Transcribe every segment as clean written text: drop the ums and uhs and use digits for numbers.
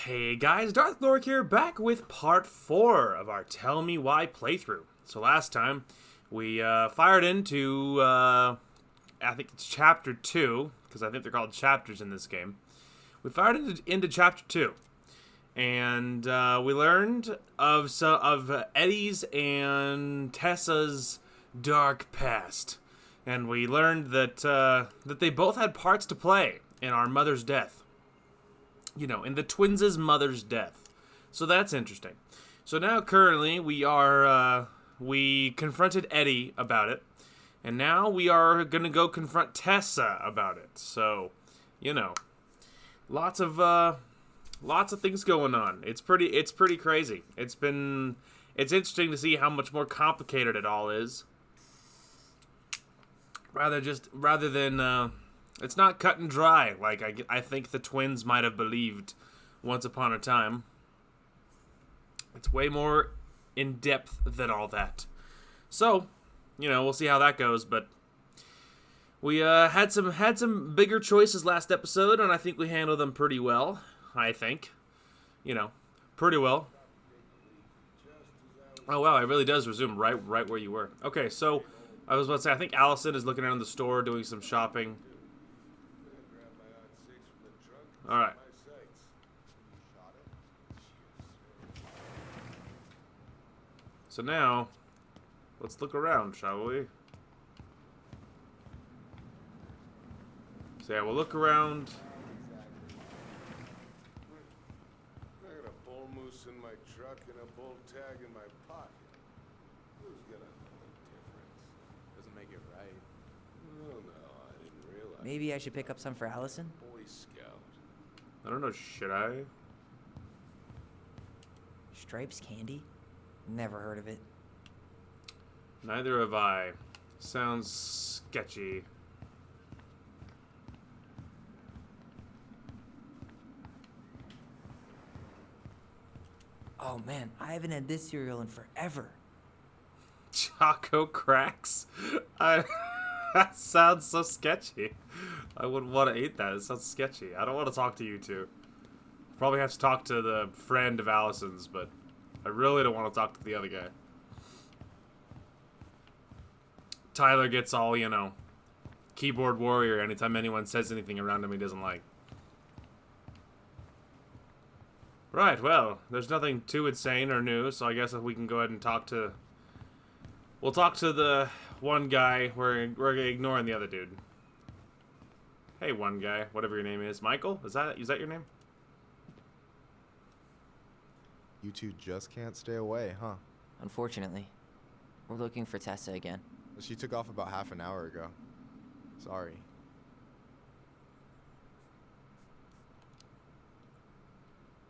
Hey guys, Darth Lork here, back with part 4 of our Tell Me Why playthrough. So last time, we fired into, I think it's chapter 2, because I think they're called chapters in this game. We fired into chapter 2, and we learned of Eddie's and Tessa's dark past. And we learned that they both had parts to play in our mother's death. You know, in the twins' mother's death. So that's interesting. So now currently we confronted Eddie about it. And now we are going to go confront Tessa about it. So, you know, lots of things going on. It's pretty crazy. It's interesting to see how much more complicated it all is. Rather than it's not cut and dry like I think the twins might have believed once upon a time. It's way more in depth than all that. So, you know, we'll see how that goes, but we had some bigger choices last episode, and I think we handled them pretty well. I think, you know, pretty well. Oh wow, it really does resume right where you were. Okay, so I was about to say, I think Alyson is looking around the store doing some shopping. Alright. So now, let's look around, shall we? So yeah, we'll look around. I got a bull moose in my truck and a bull tag in my pocket. Who's gonna know the difference? Doesn't make it right. Oh no, I didn't realize. Maybe I should pick up some for Alyson? Boy Scout. I don't know, should I? Stripes candy? Never heard of it. Neither have I. Sounds sketchy. Oh man, I haven't had this cereal in forever. Choco cracks? That sounds so sketchy. I wouldn't want to eat that. It sounds sketchy. I don't want to talk to you two. Probably have to talk to the friend of Alyson's, but I really don't want to talk to the other guy. Tyler gets all, you know, keyboard warrior anytime anyone says anything around him he doesn't like. Right, well, there's nothing too insane or new, so I guess if we can go ahead and talk to... We'll talk to the one guy. We're ignoring the other dude. Hey, one guy, whatever your name is. Michael? Is that your name? You two just can't stay away, huh? Unfortunately. We're looking for Tessa again. She took off about half an hour ago. Sorry.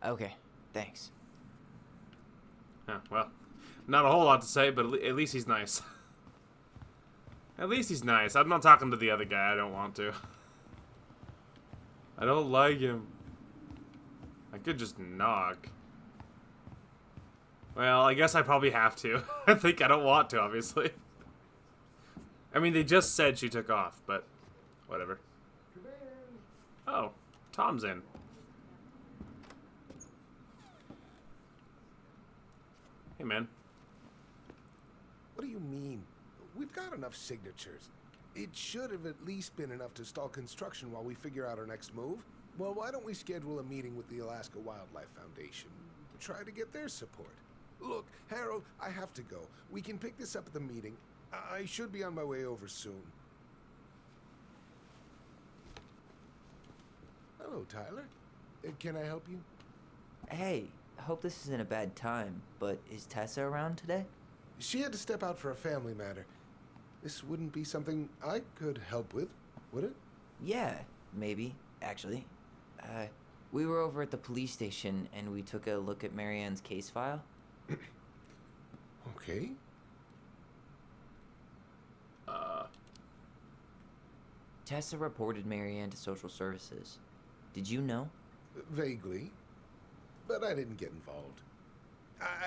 Okay, thanks. Yeah, well, not a whole lot to say, but at least he's nice. At least he's nice. I'm not talking to the other guy. I don't want to. I don't like him. I could just knock. Well, I guess I probably have to. I think I don't want to, obviously. I mean, they just said she took off, but whatever. Oh, Tom's in. Hey, man. What do you mean? We've got enough signatures. It should have at least been enough to stall construction while we figure out our next move. Well, why don't we schedule a meeting with the Alaska Wildlife Foundation to try to get their support? Look, Harold, I have to go. We can pick this up at the meeting. I should be on my way over soon. Hello, Tyler. Can I help you? Hey, I hope this isn't a bad time, but is Tessa around today? She had to step out for a family matter. This wouldn't be something I could help with, would it? Yeah, maybe, actually. We were over at the police station and we took a look at Marianne's case file. Okay. Tessa reported Marianne to social services. Did you know? Vaguely. But I didn't get involved.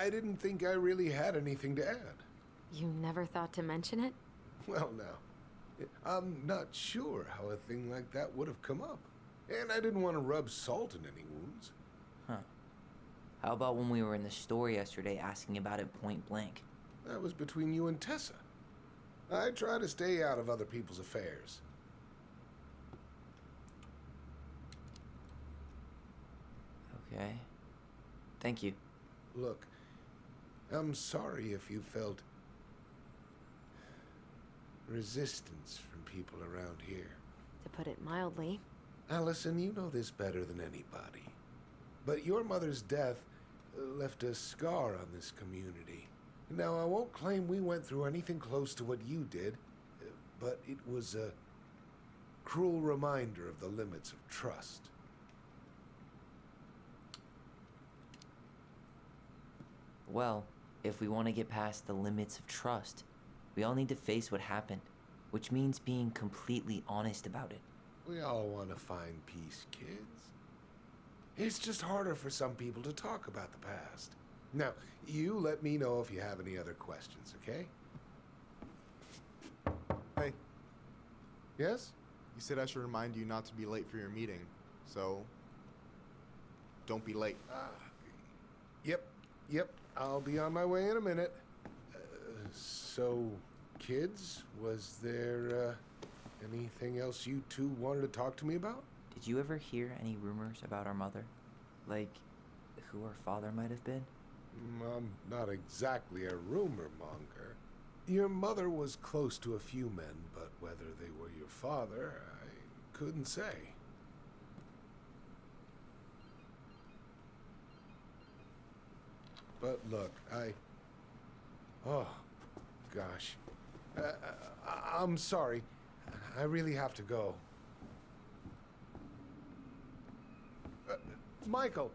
I didn't think I really had anything to add. You never thought to mention it? Well, now, I'm not sure how a thing like that would have come up. And I didn't want to rub salt in any wounds. Huh. How about when we were in the store yesterday asking about it point blank? That was between you and Tessa. I try to stay out of other people's affairs. Okay. Thank you. Look, I'm sorry if you felt resistance from people around here. To put it mildly. Alyson, you know this better than anybody. But your mother's death left a scar on this community. Now, I won't claim we went through anything close to what you did, but it was a cruel reminder of the limits of trust. Well, if we want to get past the limits of trust, we all need to face what happened, which means being completely honest about it. We all want to find peace, kids. It's just harder for some people to talk about the past. Now, you let me know if you have any other questions, okay? Hey, Yes? you said I should remind you not to be late for your meeting, so don't be late. Yep. I'll be on my way in a minute. So, kids, was there anything else you two wanted to talk to me about? Did you ever hear any rumors about our mother? Like, who our father might have been? I'm not exactly a rumor monger. Your mother was close to a few men, but whether they were your father, I couldn't say. But look, oh, gosh. I'm sorry. I really have to go. Michael,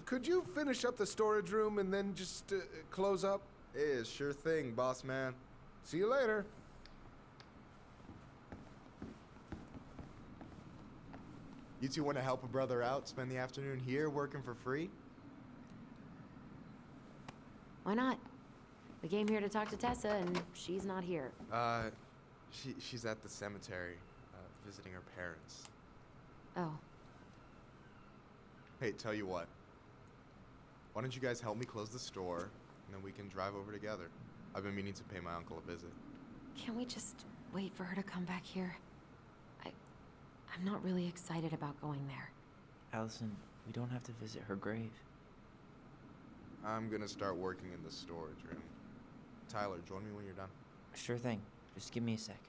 could you finish up the storage room and then just close up? Yeah, sure thing, boss man. See you later. You two want to help a brother out, spend the afternoon here working for free? Why not? We came here to talk to Tessa, and she's not here. She's at the cemetery, visiting her parents. Oh, Hey, tell you what. Why don't you guys help me close the store, and then we can drive over together? I've been meaning to pay my uncle a visit. can't we just wait for her to come back here? I'm not really excited about going there. Alyson, we don't have to visit her grave. I'm gonna start working in the storage room. Tyler, join me when you're done. Sure thing. Just give me a sec.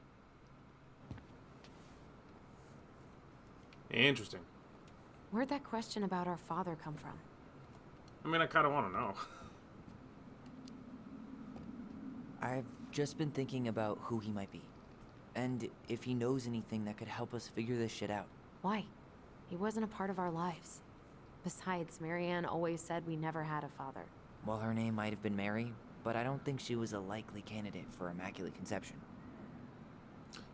Interesting. Where'd that question about our father come from? I mean, I kind of want to know. I've just been thinking about who he might be. And if he knows anything that could help us figure this shit out. Why? He wasn't a part of our lives. Besides, Marianne always said we never had a father. Well, her name might have been Mary, but I don't think she was a likely candidate for Immaculate Conception.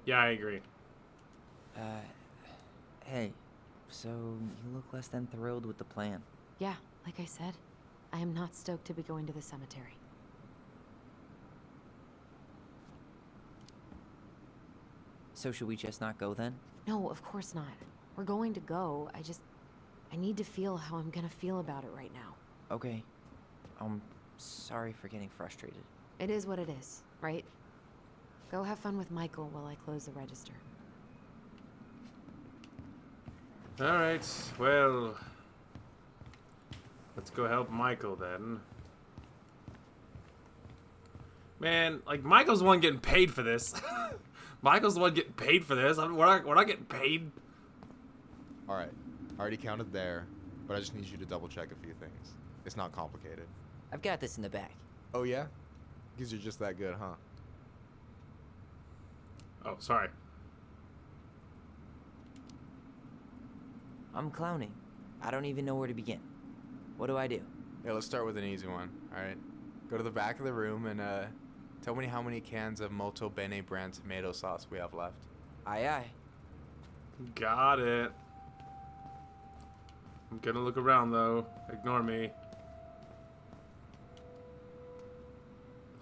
Yeah, I agree. Hey, so you look less than thrilled with the plan. Yeah, like I said, I am not stoked to be going to the cemetery. So should we just not go then? No, of course not. We're going to go. I need to feel how I'm gonna feel about it right now. Okay. Sorry for getting frustrated. It is what it is, right? Go have fun with Michael while I close the register. Alright, well... let's go help Michael then. Man, like, Michael's the one getting paid for this. Michael's the one getting paid for this. We're not getting paid. Alright, I already counted there, but I just need you to double check a few things. It's not complicated. I've got this in the bag. Oh yeah? Because you're just that good, huh? Oh, sorry. I'm clowning. I don't even know where to begin. What do I do? Yeah, let's start with an easy one, alright? Go to the back of the room and tell me how many cans of Molto Bene brand tomato sauce we have left. Aye aye. Got it. I'm gonna look around though. Ignore me.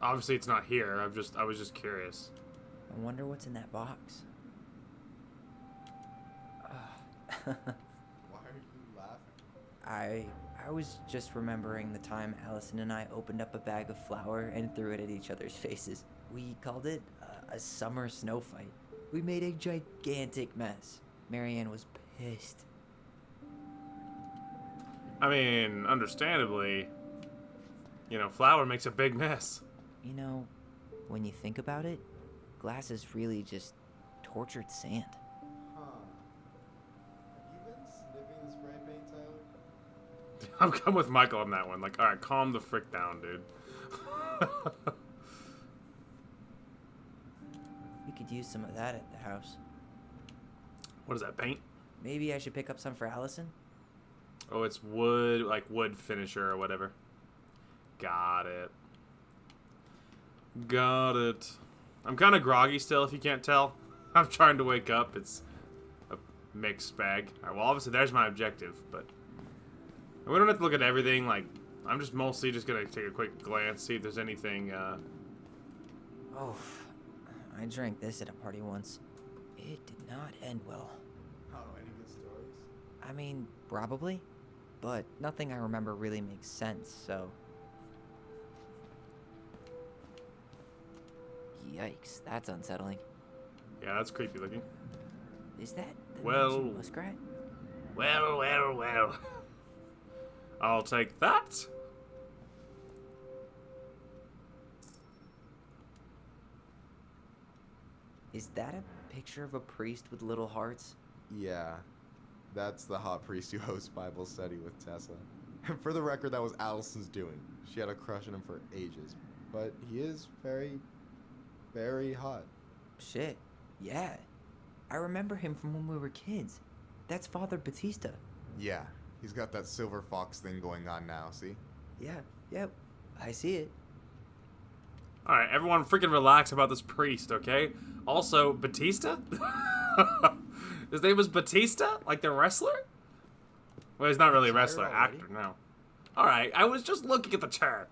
Obviously it's not here. I was just curious. I wonder what's in that box. Why are you laughing? I I was just remembering the time Alyson and I opened up a bag of flour and threw it at each other's faces. We called it a summer snow fight. We made a gigantic mess. Marianne was pissed. I mean, understandably, flour makes a big mess. You know, when you think about it, glass is really just tortured sand. Huh. Have you been sniffing the spray paint, Tyler? I'm coming with Michael on that one. Like, all right, calm the frick down, dude. We could use some of that at the house. What is that, paint? Maybe I should pick up some for Alyson? Oh, it's wood, like wood finisher or whatever. Got it. Got it. I'm kind of groggy still, if you can't tell. I'm trying to wake up. It's a mixed bag. All right, well, obviously, there's my objective, but we don't have to look at everything. Like, I'm just mostly just going to take a quick glance, see if there's anything. Oh, I drank this at a party once. It did not end well. Oh, any good stories? I mean, probably, but nothing I remember really makes sense, so... Yikes, that's unsettling. Yeah, that's creepy looking. Is that the Well- mansion muskrat? Well. I'll take that. Is that a picture of a priest with little hearts? Yeah. That's the hot priest who hosts Bible study with Tessa. And for the record, that was Allison's doing. She had a crush on him for ages. But he is very, very hot. Shit, yeah. I remember him from when we were kids. That's Father Batista. Yeah, he's got that silver fox thing going on now, see? Yeah, yep, I see it. All right, everyone freaking relax about this priest, okay? Also, Batista? His name was Batista? Like the wrestler? Well, he's not really a wrestler, already? actor, no. All right, I was just looking at the chart.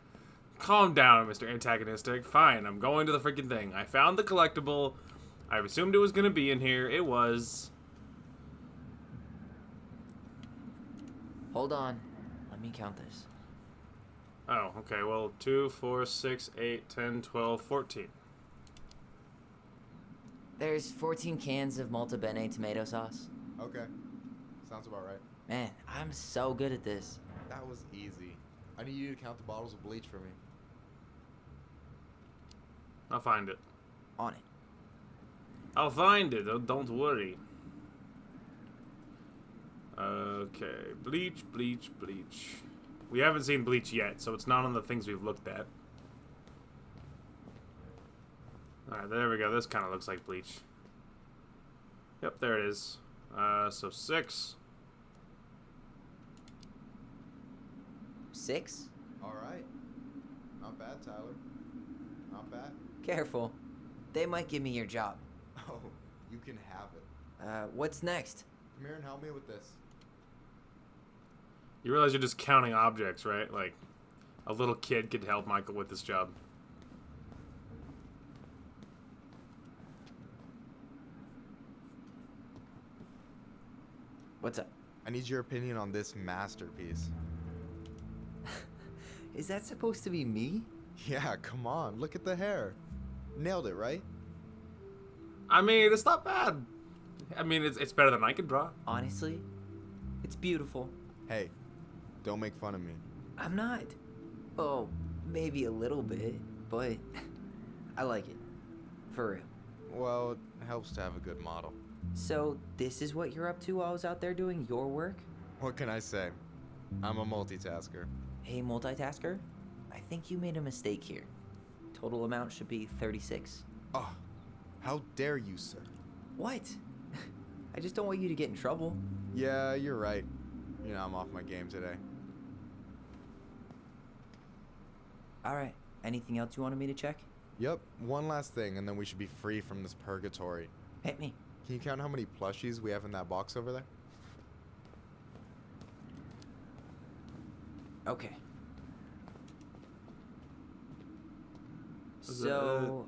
Calm down, Mr. Antagonistic. Fine, I'm going to the freaking thing. I found the collectible. I assumed it was going to be in here. It was. Hold on, let me count this. Oh, okay, well, 2, 4, 6, 8, 10, 12, 14. There's 14 cans of Malta Bene tomato sauce. Okay. Sounds about right. Man, I'm so good at this. That was easy. I need you to count the bottles of bleach for me. I'll find it. On it. I'll find it, don't worry. Okay, bleach. We haven't seen bleach yet, so it's not on the things we've looked at. Alright, there we go. This kind of looks like bleach. Yep, there it is. So 6. 6? Alright. Not bad, Tyler. Not bad. Careful. They might give me your job. Oh, you can have it. What's next? Come here and help me with this. You realize you're just counting objects, right? Like, a little kid could help Michael with this job. What's up? I need your opinion on this masterpiece. Is that supposed to be me? Yeah, come on. Look at the hair. Nailed it, right? I mean, it's not bad. I mean, it's better than I could draw. Honestly, it's beautiful. Hey, don't make fun of me. I'm not. Oh, maybe a little bit, but I like it. For real. Well, it helps to have a good model. So, this is what you're up to while I was out there doing your work? What can I say? I'm a multitasker. Hey, multitasker, I think you made a mistake here. Total amount should be 36. Oh, how dare you, sir? What? I just don't want you to get in trouble. Yeah, you're right. You know, I'm off my game today. Alright, anything else you wanted me to check? Yep, one last thing, and then we should be free from this purgatory. Hit me. Can you count how many plushies we have in that box over there? Okay. Is So,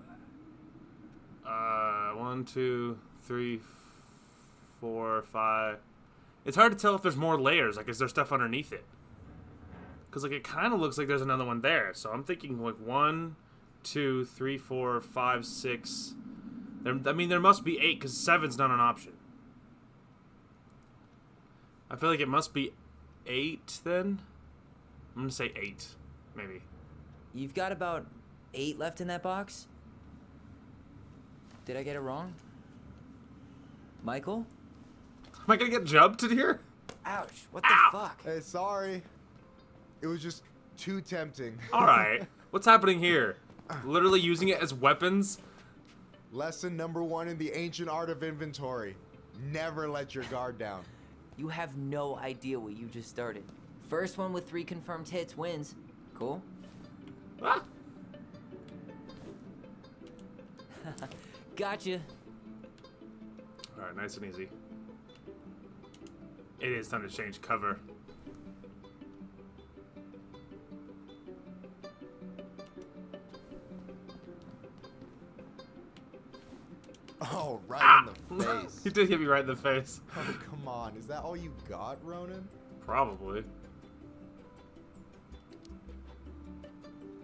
1, 2, 3, 4, 5. It's hard to tell if there's more layers. Like, is there stuff underneath it? Because, like, it kind of looks like there's another one there. So I'm thinking, like, 1, 2, 3, 4, 5, 6. I mean, there must be 8, because 7's not an option. I feel like it must be 8, then. I'm going to say 8, maybe. You've got about 8 left in that box? Did I get it wrong? Michael? Am I going to get jumped in here? Ouch, what the Ow! fuck? Hey, sorry. It was just too tempting. All right. What's happening here? Literally using it as weapons? Lesson number 1 in the ancient art of inventory. Never let your guard down. You have no idea what you just started. First one with 3 confirmed hits wins. Cool? Ah! Gotcha. All right, nice and easy. It is time to change cover. Oh, right in the face. He did hit me right in the face. Oh, come on. Is that all you got, Ronan? Probably.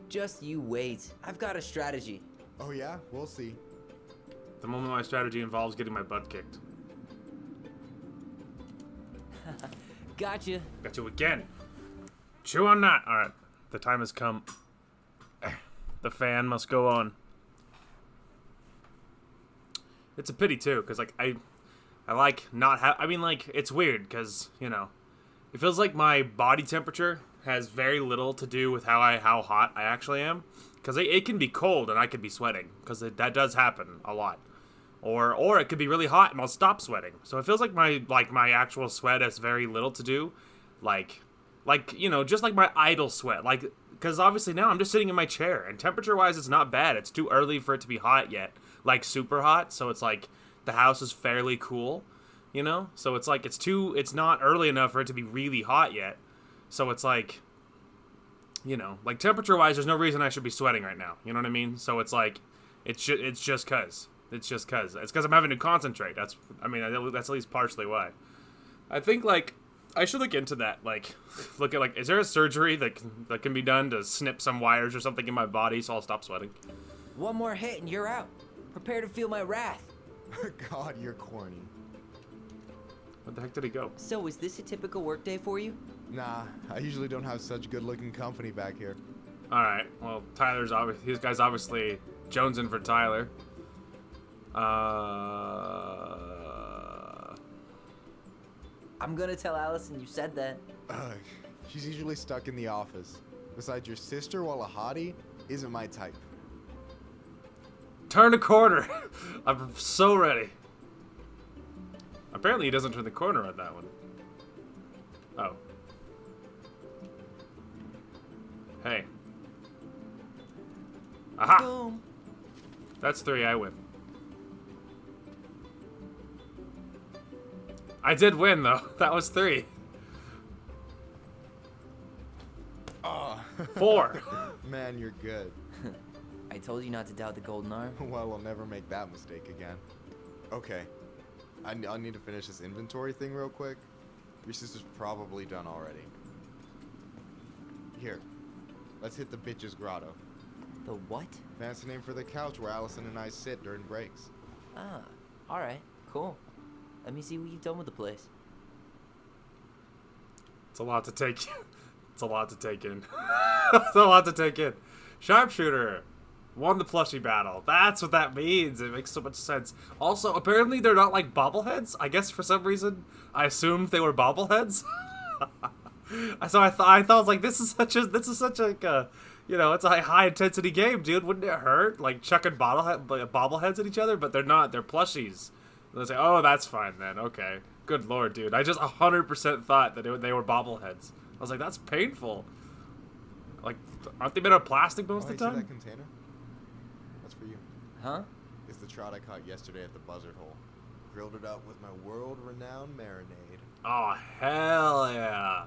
Just you wait. I've got a strategy. Oh, yeah? We'll see. The moment my strategy involves getting my butt kicked. Gotcha. Got you again. Chew on that. All right. The time has come. The fan must go on. It's a pity, too, because, like, I like not have... I mean, like, it's weird, because, you know, it feels like my body temperature has very little to do with how hot I actually am. Because it can be cold and I could be sweating, because that does happen a lot. Or it could be really hot and I'll stop sweating. So it feels like my actual sweat has very little to do, like you know, just like my idle sweat. Like, because obviously now I'm just sitting in my chair, and temperature-wise it's not bad. It's too early for it to be hot yet, like super hot. So it's like the house is fairly cool, you know. So it's like it's not early enough for it to be really hot yet. So it's like, you know, like temperature-wise, there's no reason I should be sweating right now. You know what I mean? So it's like, it's just cause. It's because I'm having to concentrate. That's at least partially why. I think, like, I should look into that. Like, look at, like, is there a surgery that can be done to snip some wires or something in my body so I'll stop sweating? One more hit and you're out. Prepare to feel my wrath. God, you're corny. Where the heck did he go? So, is this a typical workday for you? Nah, I usually don't have such good-looking company back here. All right. Well, this guy's obviously jonesing for Tyler. I'm gonna tell Alyson you said that. Ugh, she's usually stuck in the office. Besides, your sister, while a hottie, isn't my type. Turn a corner. I'm so ready. Apparently he doesn't turn the corner on that one. Oh. Hey. Aha! Boom. That's 3, I win. I did win, though. That was 3. Oh. 4. Man, you're good. I told you not to doubt the golden arm. Well, we'll never make that mistake again. Okay. I need to finish this inventory thing real quick. Your sister's probably done already. Here. Let's hit the bitch's grotto. The what? Fancy name for the couch where Alyson and I sit during breaks. Ah, alright, cool. Let me see what you've done with the place. It's a lot to take. It's a lot to take in. It's a lot to take in. Sharpshooter won the plushie battle. That's what that means. It makes so much sense. Also, apparently they're not like bobbleheads. I guess for some reason I assumed they were bobbleheads. So I thought like this is such a you know, it's a high intensity game, dude. Wouldn't it hurt like chucking bobbleheads at each other? But they're not. They're plushies. They say, oh, that's fine then. Okay. Good lord, dude. I just 100% thought that they were bobbleheads. I was like, that's painful. Like, aren't they made of plastic most of the See time? that container? That's for you. Huh? It's the trout I caught yesterday at the buzzard hole. Grilled it up with my world-renowned marinade. Oh, hell yeah.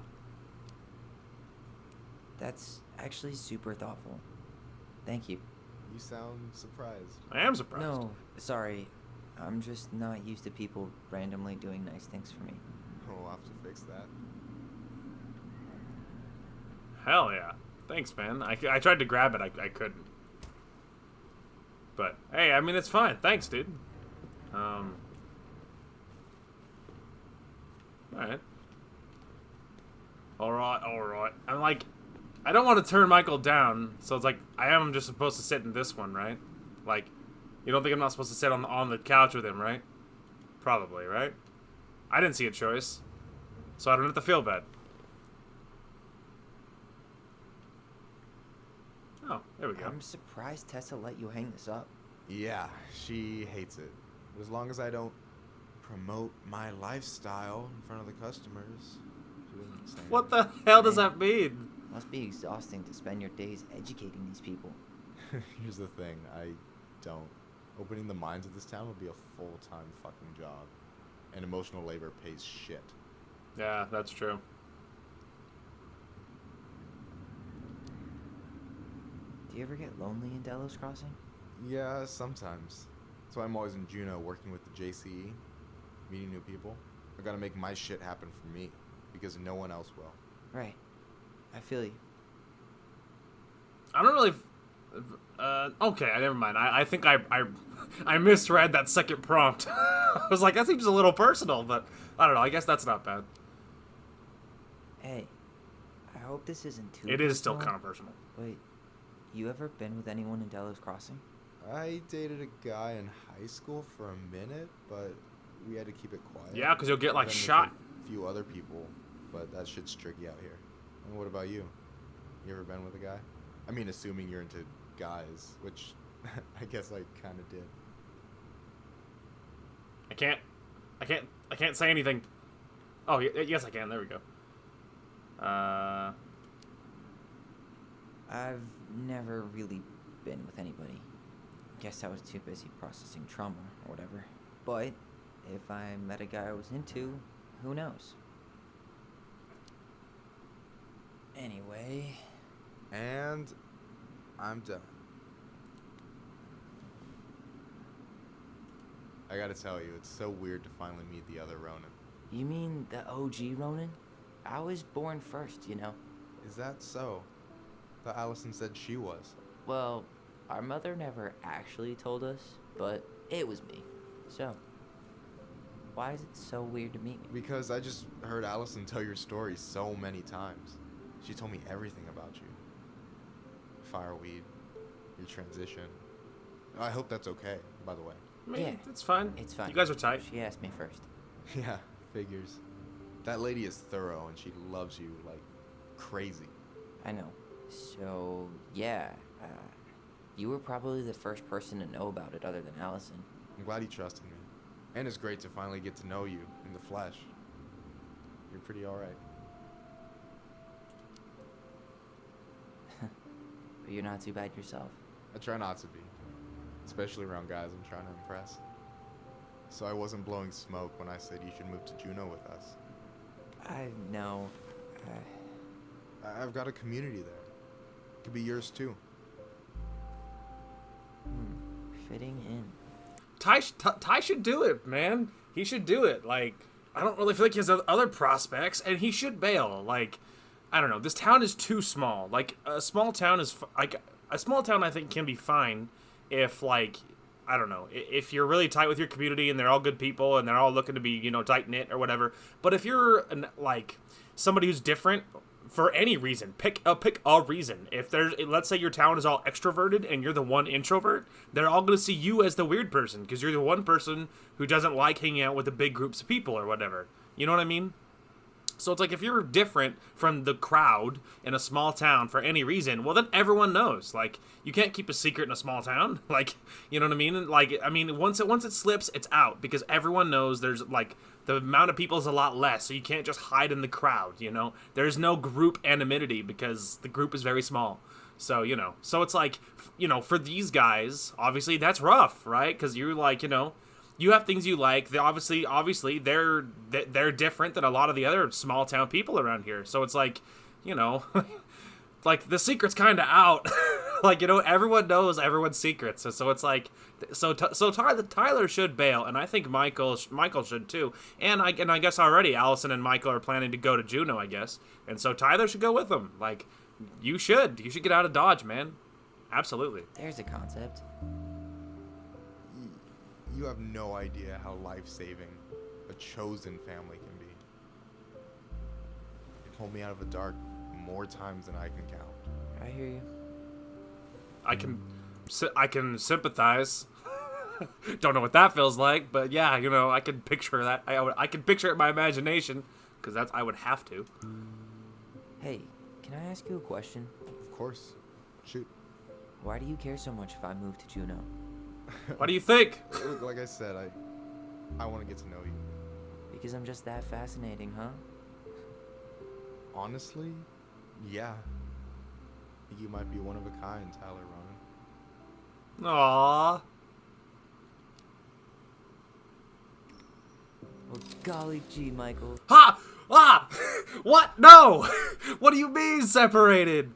That's actually super thoughtful. Thank you. You sound surprised. I am surprised. No, sorry. I'm just not used to people randomly doing nice things for me. We'll have to fix that. Hell yeah. Thanks, man. I tried to grab it. I couldn't. But, hey, I mean, it's fine. Thanks, dude. Alright. Alright. I'm like, I don't want to turn Michael down, so it's like, I am just supposed to sit in this one, right? Like, you don't think I'm not supposed to sit on the couch with him, right? Probably, right? I didn't see a choice, so I don't have to feel bad. Oh, there we go. I'm surprised Tessa let you hang this up. Yeah, she hates it. But as long as I don't promote my lifestyle in front of the customers, she doesn't say What the hell does that mean? Must be exhausting to spend your days educating these people. anything. Here's the thing, I don't. Opening the mines of this town would be a full-time fucking job. And emotional labor pays shit. Yeah, that's true. Do you ever get lonely in Delos Crossing? Yeah, sometimes. That's why I'm always in Juneau working with the JCE, meeting new people. I gotta make my shit happen for me, because no one else will. Right. I feel you. I don't really... okay, never mind. I think I misread that second prompt. I was like, that seems a little personal, but I don't know. I guess that's not bad. Hey, I hope this isn't too It is still personal. kind of personal. Wait, you ever been with anyone in Delos Crossing? I dated a guy in high school for a minute, but we had to keep it quiet. Yeah, because you'll get, like, I've been with shot. A few other people, but that shit's tricky out here. And what about you? You ever been with a guy? I mean, assuming you're into guys, which I guess I kind of did. I can't say anything. Oh, yes I can. There we go. I've never really been with anybody. Guess I was too busy processing trauma or whatever. But if I met a guy I was into, who knows? Anyway, And I'm done. I gotta tell you, it's so weird to finally meet the other Ronin. you mean the OG Ronin? I was born first, you know. Is that so? Thought Alyson said she was. Well, our mother never actually told us, but it was me. So, why is it so weird to meet me? Because I just heard Alyson tell your story so many times. She told me everything about you. Fireweed, your transition. I hope that's okay, by the way. I mean, Yeah. it's fine. It's fine. You guys are tight. She asked me first. Yeah, figures. That lady is thorough and she loves you like crazy. I know. So, yeah, you were probably the first person to know about it other than Alyson. I'm glad he trusted me. And it's great to finally get to know you in the flesh. You're pretty alright. But you're not too bad yourself. I try not to be. Especially around guys I'm trying to impress. So I wasn't blowing smoke when I said you should move to Juneau with us. I know. I've got a community there. Could be yours too. Fitting in. Ty should do it, man. He should do it. Like, I don't really feel like he has other prospects, and he should bail. Like, I don't know. This town is too small. Like, a small town is a small town. I think can be fine if, like, I don't know, if you're really tight with your community and they're all good people and they're all looking to be, you know, tight knit or whatever. But if you're like somebody who's different for any reason, pick a reason. If there's, let's say your town is all extroverted and you're the one introvert, they're all going to see you as the weird person because you're the one person who doesn't like hanging out with the big groups of people or whatever. You know what I mean? So it's like if you're different from the crowd in a small town for any reason, well then everyone knows. Like, you can't keep a secret in a small town. Like, you know what I mean? Like, I mean, once it slips, it's out because everyone knows there's like the amount of people is a lot less, so you can't just hide in the crowd, you know? There's no group anonymity because the group is very small. So, you know, so it's like, you know, for these guys, obviously that's rough, right? Because you're like, you know, you have things you like. They're obviously they're different than a lot of the other small town people around here. So it's like, you know, like the secret's kind of out. Like, you know, everyone knows everyone's secrets. So it's like, so Tyler should bail, and I think Michael should too. And I guess already Alyson and Michael are planning to go to Juneau, I guess, and so Tyler should go with them. Like, you should get out of Dodge, man. Absolutely. There's a concept. You have no idea how life-saving a chosen family can be. It pulled me out of the dark more times than I can count. I hear you. I can sympathize. Don't know what that feels like, but yeah, I can picture that. I can picture it in my imagination, because I would have to. Hey, can I ask you a question? Of course. Shoot. Why do you care so much if I move to Juneau? What do you think? Look, like I said, I want to get to know you. Because I'm just that fascinating, huh? Honestly, yeah. I think you might be one of a kind, Tyler Ronan. Aww. Well, golly gee, Michael. Ha! Ah! What? No! What do you mean separated?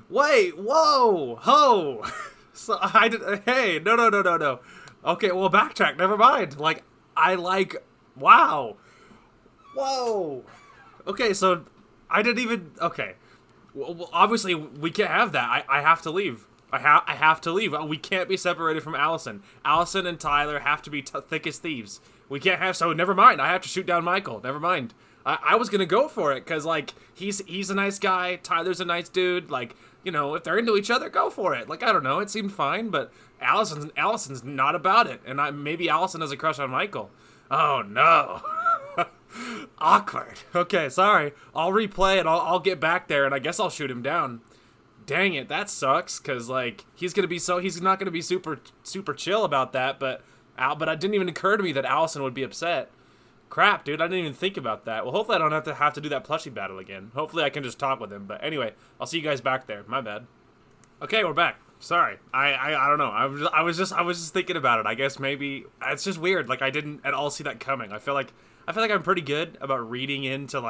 Wait, whoa! Ho! So hey, no. Okay, well, backtrack, never mind. Wow. Whoa. Okay, so I didn't even, okay. Well, obviously, we can't have that. I have to leave. I have to leave. We can't be separated from Alyson. Alyson and Tyler have to be thick as thieves. We can't have, so never mind. I have to shoot down Michael. Never mind. I was gonna go for it, because, he's a nice guy. Tyler's a nice dude. If they're into each other, go for it. I don't know. It seemed fine, but Alyson's not about it. And maybe Alyson has a crush on Michael. Oh, no. Awkward. Okay, sorry. I'll replay it. I'll get back there, and I guess I'll shoot him down. Dang it, that sucks, because, he's not gonna be super, super chill about that, but it didn't even occur to me that Alyson would be upset. Crap, dude, I didn't even think about that. Well, hopefully I don't have to do that plushie battle again. Hopefully I can just talk with him. But anyway, I'll see you guys back there. My bad. Okay, we're back. Sorry. I don't know. I was just thinking about it. I guess maybe it's just weird. I didn't at all see that coming. I feel like I'm pretty good about reading into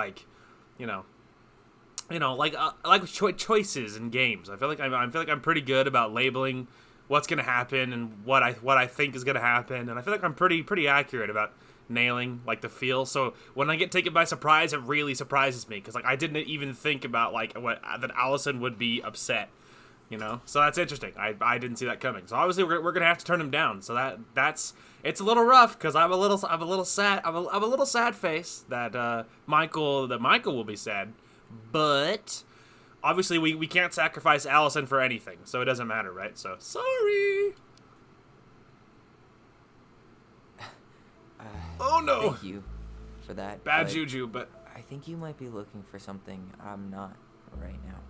choices in games. I feel like I'm pretty good about labeling what's gonna happen and what I think is gonna happen, and I feel like I'm pretty accurate about nailing the feel. So when I get taken by surprise, it really surprises me, because I didn't even think about that Alyson would be upset, so that's interesting. I didn't see that coming. So obviously we're gonna have to turn him down. So that's it's a little rough, because I'm a little sad. I'm a little sad face that Michael will be sad, but obviously we can't sacrifice Alyson for anything, so it doesn't matter, right? So sorry. Oh no! Thank you for that. Bad juju, but I think you might be looking for something I'm not right now.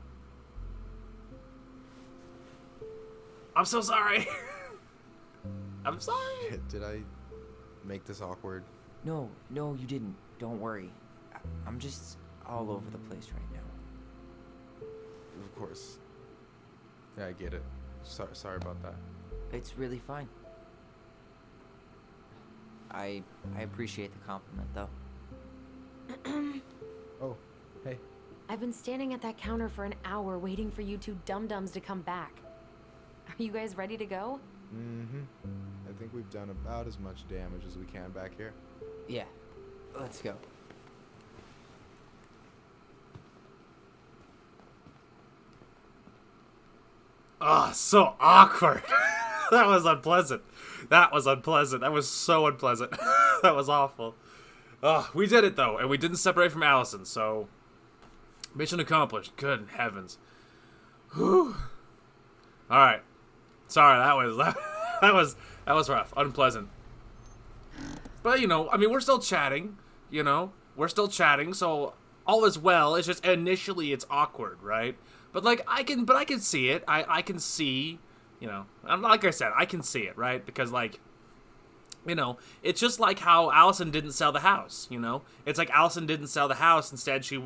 I'm so sorry. I'm sorry. Shit, did I make this awkward? No, you didn't. Don't worry. I'm just all over the place right now. Of course. Yeah, I get it. Sorry about that. It's really fine. I appreciate the compliment, though. Oh, hey. I've been standing at that counter for an hour waiting for you two dum-dums to come back. Are you guys ready to go? Mm-hmm. I think we've done about as much damage as we can back here. Yeah. Let's go. Oh, so awkward. That was unpleasant. That was so unpleasant. That was awful. Oh, we did it, though, and we didn't separate from Alyson, so mission accomplished. Good heavens. Whew. All right. Sorry, that was rough. Unpleasant. But, we're still chatting, We're still chatting, so all is well. It's just initially it's awkward, right? But I can see it. I can see, like I said, I can see it, right? Because it's just like how Alyson didn't sell the house, It's like Alyson didn't sell the house. Instead, she,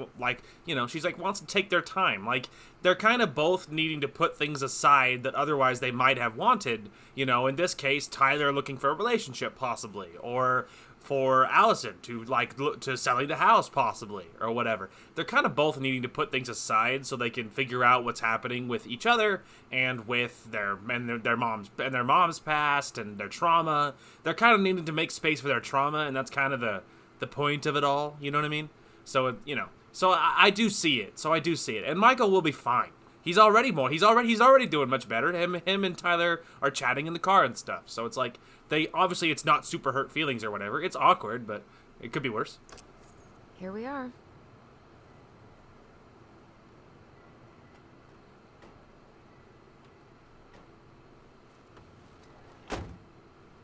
she's wants to take their time. They're kind of both needing to put things aside that otherwise they might have wanted, In this case, Tyler looking for a relationship, possibly. Or for Alyson to, look to selling the house, possibly. Or whatever. They're kind of both needing to put things aside so they can figure out what's happening with each other and with their mom's past and their trauma. They're kind of needing to make space for their trauma, and that's kind of the point of it all. You know what I mean? So, so I do see it. And Michael will be fine. He's already he's already doing much better. Him and Tyler are chatting in the car and stuff. So it's like they obviously it's not super hurt feelings or whatever. It's awkward, but it could be worse. Here we are.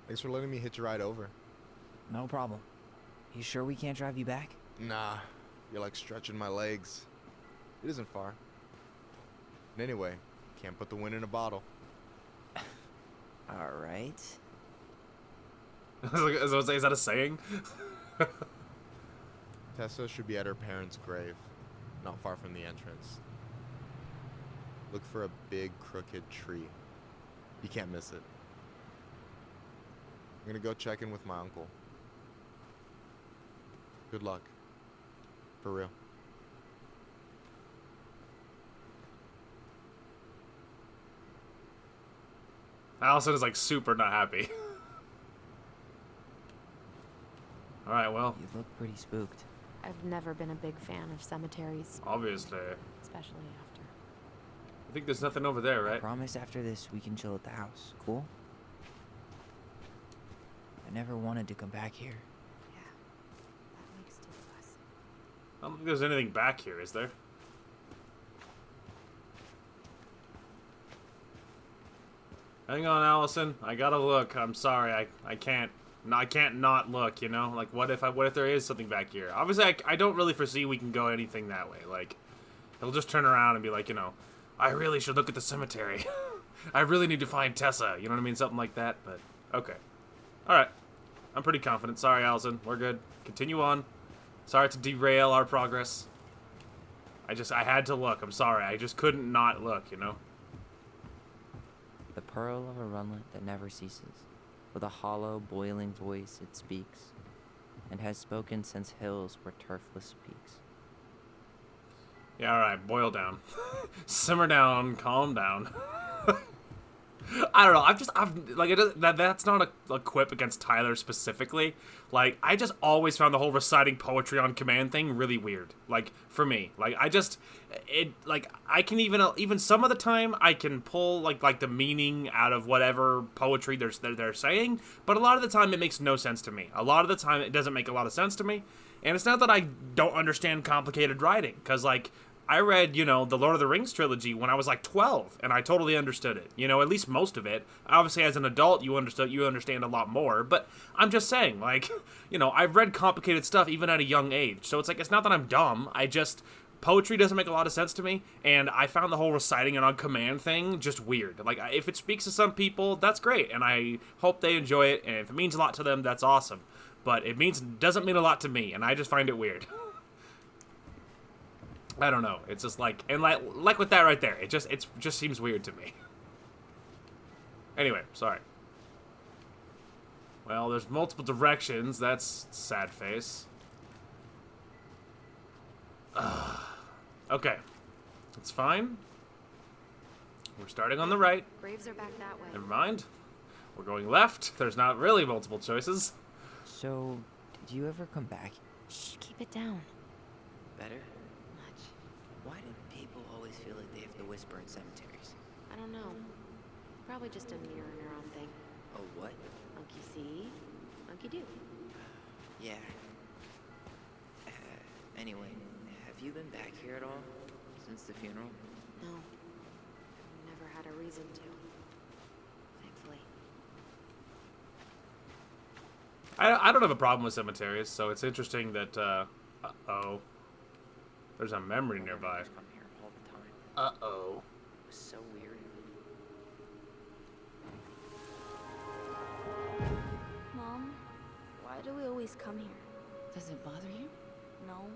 Thanks for letting me hitch a ride over. No problem. You sure we can't drive you back? Nah, you're like stretching my legs. It isn't far. And anyway, can't put the wind in a bottle. All right. Is that a saying? Tessa should be at her parents' grave, not far from the entrance. Look for a big crooked tree. You can't miss it. I'm gonna go check in with my uncle. Good luck. For real. Alyson is like super not happy. Alright, well, You look pretty spooked. I've never been a big fan of cemeteries, obviously. especially after. I think there's nothing over there, I right? promise after this we can chill at the house. Cool? I never wanted to come back here. Yeah, that makes two of us. I don't think there's anything back here, is there? Hang on, Alyson. I gotta look. I'm sorry. I can't. No, I can't not look. You know, like what if there is something back here? Obviously, I don't really foresee we can go anything that way. Like, he'll just turn around and be like, you know, I really should look at the cemetery. I really need to find Tessa. You know what I mean? Something like that. But okay. All right. I'm pretty confident. Sorry, Alyson. We're good. Continue on. Sorry to derail our progress. I had to look. I'm sorry. I just couldn't not look. You know. The pearl of a runlet that never ceases, with a hollow, boiling voice it speaks, and has spoken since hills were turfless peaks. Yeah, alright, boil down. Simmer down, calm down. I don't know, I've like, that's not a quip against Tyler specifically. Like, I just always found the whole reciting poetry on command thing really weird. Like, for me. Like, I can even some of the time, I can pull, like the meaning out of whatever poetry they're saying, but a lot of the time, it makes no sense to me. A lot of the time, it doesn't make a lot of sense to me, and it's not that I don't understand complicated writing, because, like, I read, you know, the Lord of the Rings trilogy when I was like 12, and I totally understood it. You know, at least most of it. Obviously, as an adult, you understand a lot more. But I'm just saying, like, you know, I've read complicated stuff even at a young age. So it's like, it's not that I'm dumb. Poetry doesn't make a lot of sense to me, and I found the whole reciting it on command thing just weird. Like, if it speaks to some people, that's great, and I hope they enjoy it, and if it means a lot to them, that's awesome. But doesn't mean a lot to me, and I just find it weird. I don't know. It's just like, and like with that right there, it just seems weird to me. Anyway, sorry. Well, there's multiple directions. That's sad face. Okay, it's fine. We're starting on the right. Graves are back that way. Never mind. We're going left. There's not really multiple choices. So, did you ever come back? Shh, keep it down. Better? Much. Why do people always feel like they have to whisper in cemeteries? I don't know. Probably just a mirror neuron thing. Oh, what? Monkey see, monkey do. Yeah. Anyway, have you been back here at all? Since the funeral? No. Never had a reason to. Thankfully. I don't have a problem with cemeteries, so it's interesting that, uh-oh. There's a memory nearby. Come here all the time. Uh-oh. It was so weird. Mom, why do we always come here? Does it bother you? No.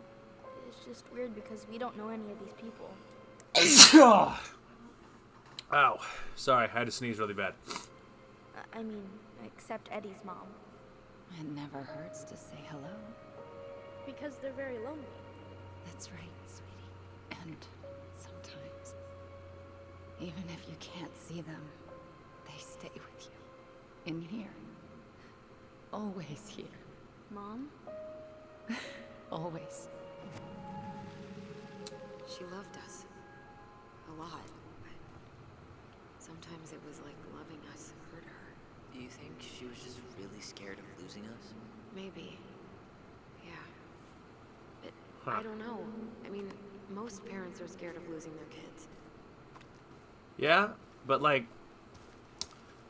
It's just weird because we don't know any of these people. Ow. Sorry, I had to sneeze really bad. I mean, except Eddie's mom. It never hurts to say hello. Because they're very lonely. That's right, sweetie. And sometimes, even if you can't see them, they stay with you. In here. Always here. Mom? Always. She loved us. A lot. Sometimes it was like loving us hurt her. Do you think she was just really scared of losing us? Maybe. Yeah. But Huh. I don't know. I mean, most parents are scared of losing their kids. Yeah, but like,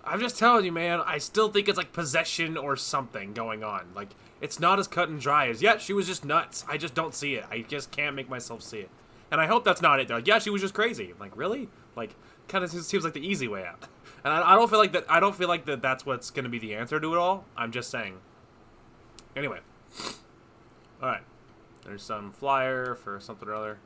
I'm just telling you, man, I still think it's like possession or something going on. Like, it's not as cut and dry as, yeah, she was just nuts. I just don't see it. I just can't make myself see it. And I hope that's not it. They're like, yeah, she was just crazy. I'm like, really? Like, kind of seems like the easy way out. And I don't feel like that. I don't feel like that's what's going to be the answer to it all. I'm just saying. Anyway. All right. There's some flyer for something or other.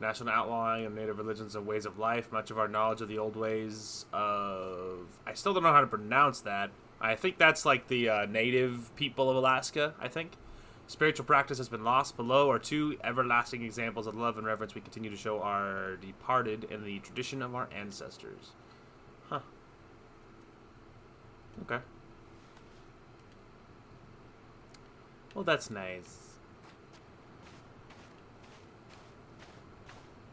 National outlawing of native religions and ways of life. Much of our knowledge of the old ways of... I still don't know how to pronounce that. I think that's like the native people of Alaska, I think. Spiritual practice has been lost. Below are two everlasting examples of love and reverence we continue to show our departed in the tradition of our ancestors. Huh. Okay. Well, that's nice.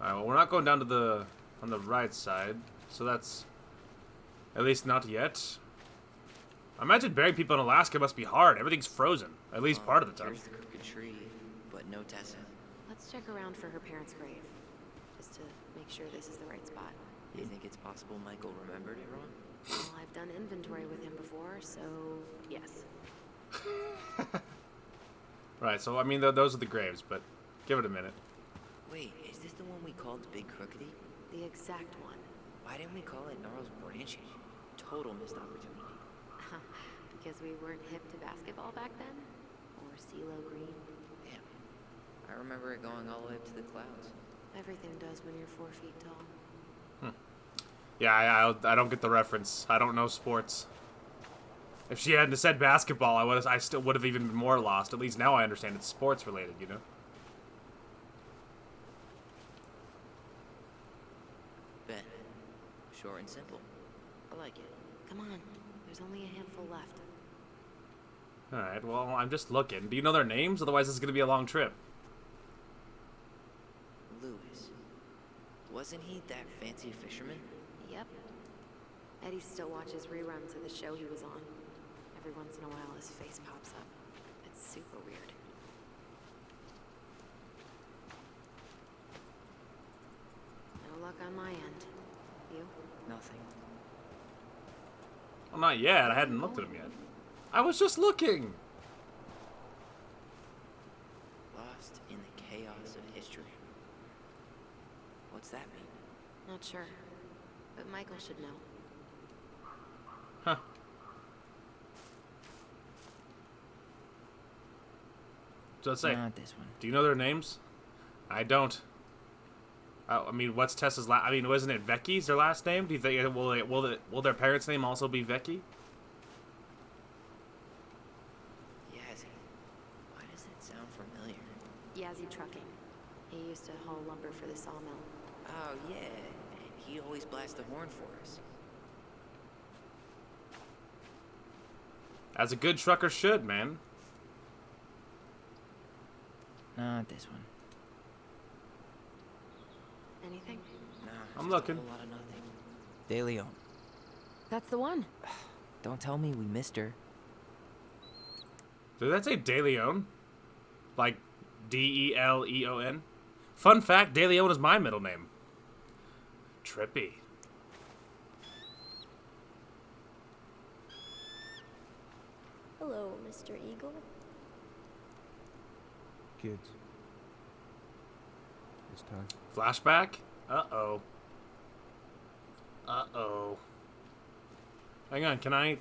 Alright, well, we're not going down to on the right side, so that's at least not yet. I imagine burying people in Alaska must be hard. Everything's frozen, at least part of the time. Here's the crooked tree, but no Tessa. Let's check around for her parents' grave. Just to make sure this is the right spot. You think it's possible Michael remembered it wrong? Well, I've done inventory with him before, so yes. Right, so I mean, those are the graves, but give it a minute. Wait, is this the one we called Big Crookedy? The exact one. Why didn't we call it Gnarls Branching? Total missed opportunity. Because we weren't hip to basketball back then? Or CeeLo Green? Damn. I remember it going all the way up to the clouds. Everything does when you're 4 feet tall. Yeah, I don't get the reference. I don't know sports. If she hadn't said basketball, I still would have even been more lost. At least now I understand it's sports related, you know? Ben. Short and simple. I like it. Come on, there's only a handful left. Alright, well, I'm just looking. Do you know their names? Otherwise, this is going to be a long trip. Lewis. Wasn't he that fancy fisherman? Yep. Eddie still watches reruns of the show he was on. Every once in a while, his face pops up. It's super weird. No luck on my end. You? Nothing. Well, not yet. I hadn't looked at them yet. I was just looking. Lost in the chaos of history. What's that mean? Not sure. But Michael should know. Huh. So let's say, Not this one. do you know their names? I don't. I mean, what's Tessa's last? I mean, wasn't it Vecchi's their last name? Do you think will their parents' name also be Vecchi? Yazzie. Why does it sound familiar? Yazzie Trucking. He used to haul lumber for the sawmill. Oh, yeah. And he always blasts the horn for us. As a good trucker should, man. Not this one. Anything? Nah, I'm just looking. A whole lot of nothing. De Leon. That's the one. Don't tell me we missed her. Did that say De Leon? Like Deleon? Fun fact, De Leon is my middle name. Trippy. Hello, Mr. Eagle. Kids. It's time. Flashback? Uh-oh. Uh-oh. Hang on, can I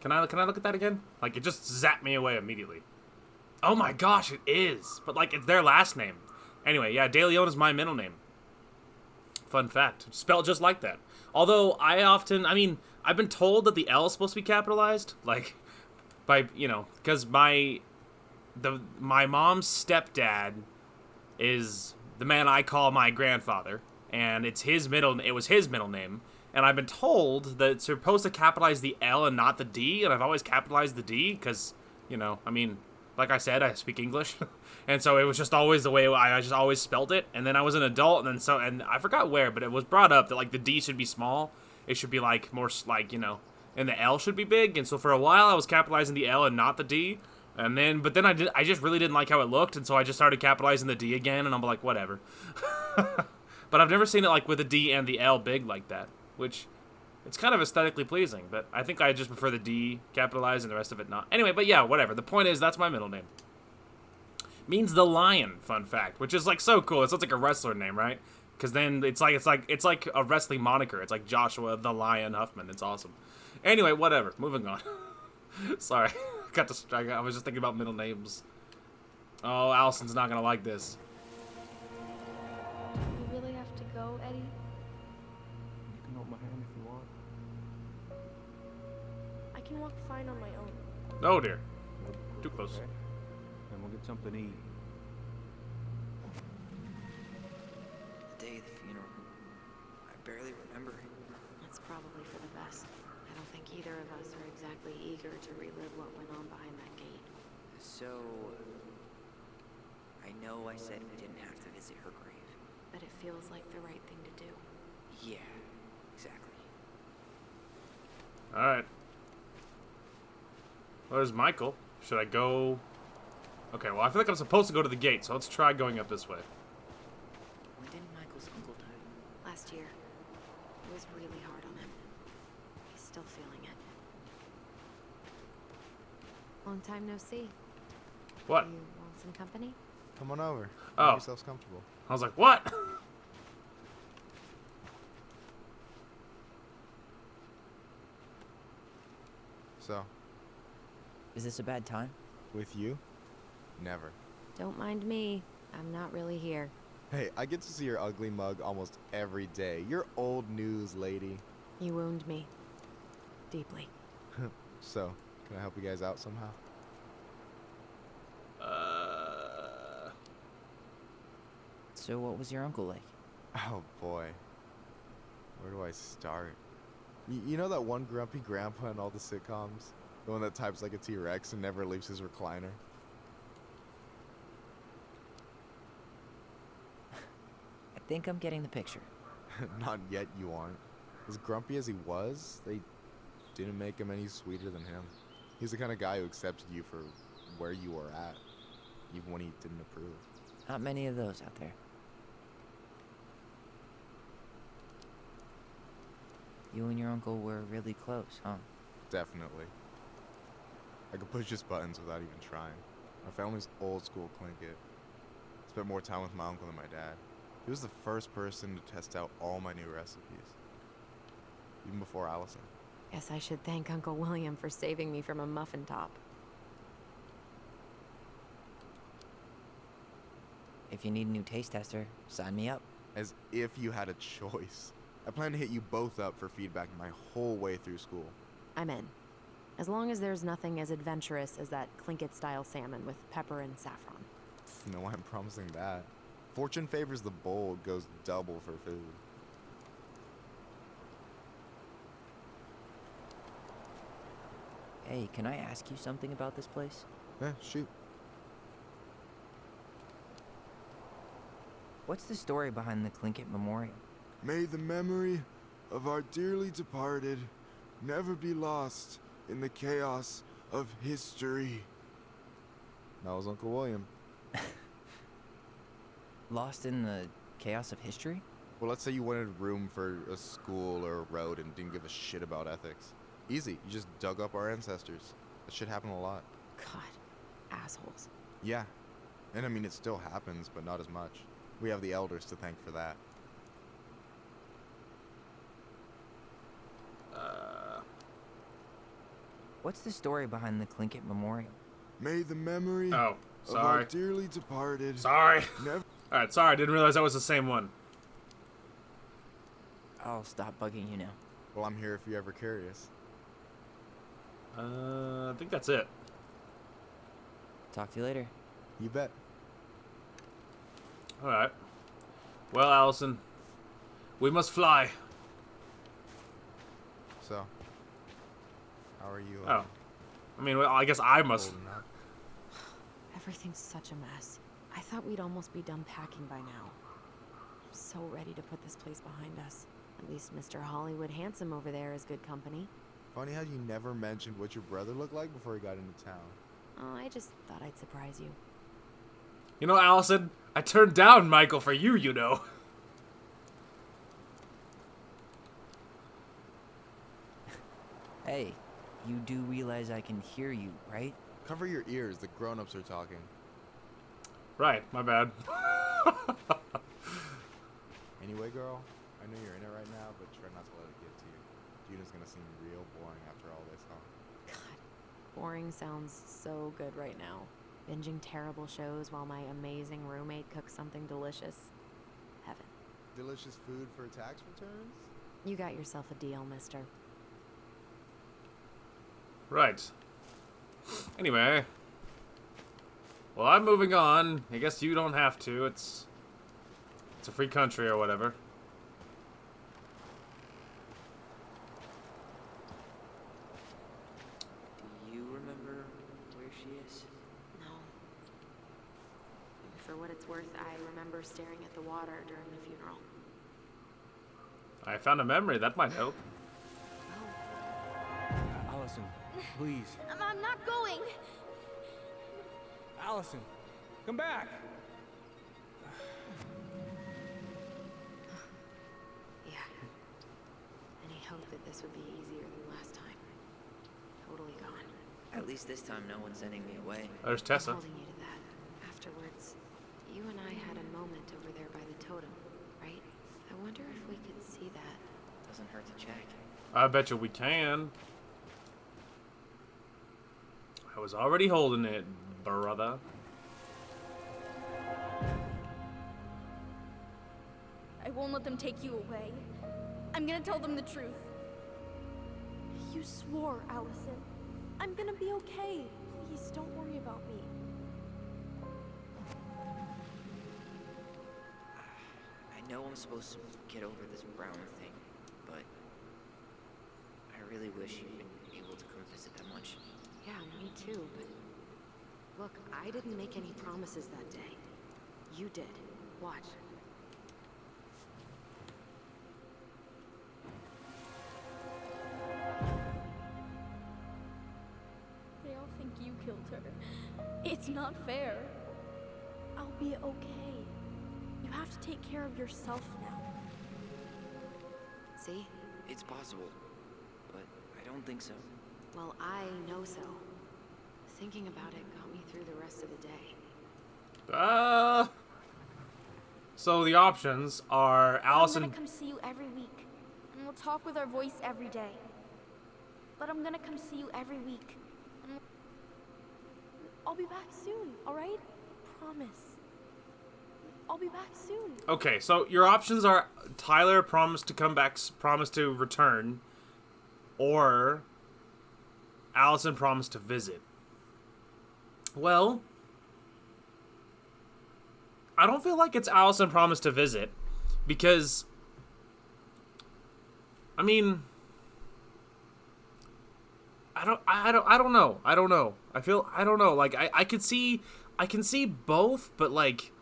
look at that again? Like, it just zapped me away immediately. Oh my gosh, it is. But, like, it's their last name. Anyway, yeah, De Leon is my middle name. Fun fact. Spelled just like that. Although, I mean, I've been told that the L is supposed to be capitalized. Like, by, you know, because my mom's stepdad is the man I call my grandfather. And it was his middle name. And I've been told that it's supposed to capitalize the L and not the D. And I've always capitalized the D because, you know, I mean... like I said, I speak English, and so it was just always the way I just always spelled it. And then I was an adult, and I forgot where, but it was brought up that like the D should be small. It should be like more like, you know, and the L should be big. And so for a while I was capitalizing the L and not the D. And then, but then I just really didn't like how it looked, and so I just started capitalizing the D again, and I'm like, whatever. But I've never seen it like with the D and the L big like that, which it's kind of aesthetically pleasing. But I think I just prefer the D capitalized and the rest of it not. Anyway, but yeah, whatever. The point is, that's my middle name. Means the lion. Fun fact, which is like so cool. It sounds like a wrestler name, right? Because then it's like a wrestling moniker. It's like Joshua the Lion Huffman. It's awesome. Anyway, whatever. Moving on. Sorry. Got distracted. I was just thinking about middle names. Oh, Allison's not gonna like this. You really have to go, Eddie? You can hold my hand if you want. I can walk fine on my own. Oh dear. Too close. Okay. Then we'll get something to eat. The day of the funeral. I barely remember it. That's probably for the best. I don't think either of us are exactly eager to relive what went on behind that gate. So, I know I said we didn't have to visit her grave. But it feels like the right thing to do. Yeah, exactly. Alright. Where's Michael? Should I go... Okay, well, I feel like I'm supposed to go to the gate, so let's try going up this way. When did Michael's uncle die? Last year, it was really hard on him. He's still feeling it. Long time no see. What? You want some company? Come on over. Oh. Make yourselves comfortable. I was like, what? So, Is this a bad time? with you? Never. Don't mind me. I'm not really here. Hey, I get to see your ugly mug almost every day. You're old news, lady. You wound me. Deeply. So, can I help you guys out somehow? So what was your uncle like? Oh boy. Where do I start? You know that one grumpy grandpa in all the sitcoms? The one that types like a T-Rex and never leaves his recliner? I think I'm getting the picture. Not yet, you aren't. As grumpy as he was, they didn't make him any sweeter than him. He's the kind of guy who accepted you for where you were at, even when he didn't approve. Not many of those out there. You and your uncle were really close, huh? Definitely. I could push his buttons without even trying. My family's old school Tlingit. Spent more time with my uncle than my dad. He was the first person to test out all my new recipes. Even before Alyson. Guess I should thank Uncle William for saving me from a muffin top. If you need a new taste tester, sign me up. As if you had a choice. I plan to hit you both up for feedback my whole way through school. I'm in. As long as there's nothing as adventurous as that Tlingit-style salmon with pepper and saffron. No, I'm promising that. Fortune favors the bold, goes double for food. Hey, can I ask you something about this place? Yeah, shoot. What's the story behind the Tlingit Memorial? May the memory of our dearly departed never be lost in the chaos of history. That was Uncle William. Lost in the chaos of history? Well, let's say you wanted room for a school or a road and didn't give a shit about ethics. Easy, you just dug up our ancestors. That shit happened a lot. God, assholes. Yeah, and I mean it still happens, but not as much. We have the elders to thank for that. What's the story behind the Tlingit Memorial? May the memory Oh, of our sorry. dearly departed Sorry. never... Alright, sorry, I didn't realize that was the same one. I'll stop bugging you now. Well, I'm here if you're ever curious. I think that's it. Talk to you later. You bet. Alright. Well, Alyson, we must fly. So, how are you? Oh. I mean, well, I guess I must. holding up? Everything's such a mess. I thought we'd almost be done packing by now. I'm so ready to put this place behind us. At least Mr. Hollywood Handsome over there is good company. Funny how you never mentioned what your brother looked like before he got into town. Oh, I just thought I'd surprise you. You know, Alyson, I turned down Michael for you, you know. Hey, you do realize I can hear you, right? Cover your ears, the grown-ups are talking. Right, my bad. Anyway, girl, I know you're in it right now, but try not to let it get to you. Juna's gonna seem real boring after all this, huh? God, boring sounds so good right now. Binging terrible shows while my amazing roommate cooks something delicious. Heaven. Delicious food for tax returns? You got yourself a deal, mister. Right. Anyway. Well, I'm moving on. I guess you don't have to. It's a free country or whatever. Do you remember where she is? No. For what it's worth, I remember staring at the water during the funeral. I found a memory. That might help. Alyson, please. I'm not going. Alyson, come back. Yeah. Any hope that this would be easier than last time? Totally gone. At least this time no one's sending me away. There's Tessa. I'm holding you to that. Afterwards, you and I had a moment over there by the totem, right? I wonder if we could see that. Doesn't hurt to check. I bet you we can. I was already holding it, brother. I won't let them take you away. I'm gonna tell them the truth. You swore, Alyson. I'm gonna be okay. Please don't worry about me. I know I'm supposed to get over this Brown thing, but I really wish you'd been able to come visit that much. Yeah, me too, but look, I didn't make any promises that day. You did. Watch. They all think you killed her. It's not fair. I'll be okay. You have to take care of yourself now. See? It's possible, but I don't think so. Well, I know so. Thinking about it got me through the rest of the day. So the options are I'm Alyson. gonna come see you every week, and we'll talk with our voice every day. But I'm gonna come see you every week. And I'll be back soon, alright? Promise. I'll be back soon. Okay, so your options are Tyler promised to come back, promised to return, or Alyson promised to visit. Well, I don't feel like it's Alyson promised to visit because, I mean, I don't know. I don't know. Like I can see both, but like.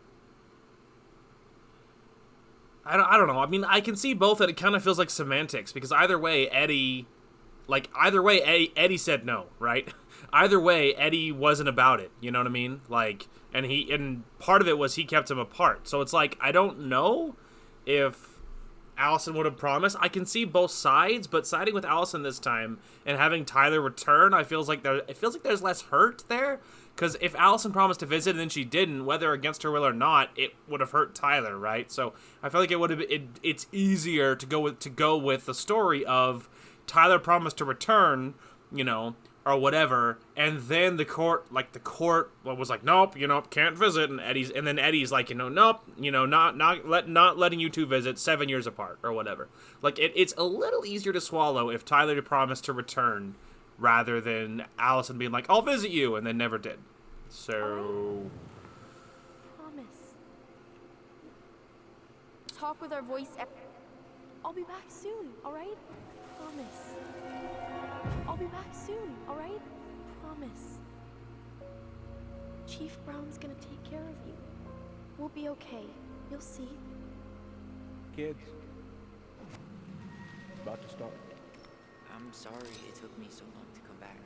I don't know. I mean, I can see both, and it kind of feels like semantics because either way, Eddie said no, right? Either way, Eddie wasn't about it. You know what I mean? Like, and part of it was he kept him apart. So it's like I don't know if Alyson would have promised. I can see both sides, but siding with Alyson this time and having Tyler return, it feels like there's less hurt there. Because if Alyson promised to visit and then she didn't, whether against her will or not, it would have hurt Tyler, right? So I feel like it would have. It's easier to go with the story of Tyler promised to return, you know, or whatever, and then the court was like, nope, can't visit, and then Eddie's like, nope, not letting you two visit 7 years apart or whatever. Like it's a little easier to swallow if Tyler promised to return, rather than Alyson being like, I'll visit you, and then never did. So. Promise. Talk with our voice. I'll be back soon, alright? Promise. I'll be back soon, alright? Promise. Chief Brown's gonna take care of you. We'll be okay. You'll see. Kids. About to start. I'm sorry it took me so long to come back.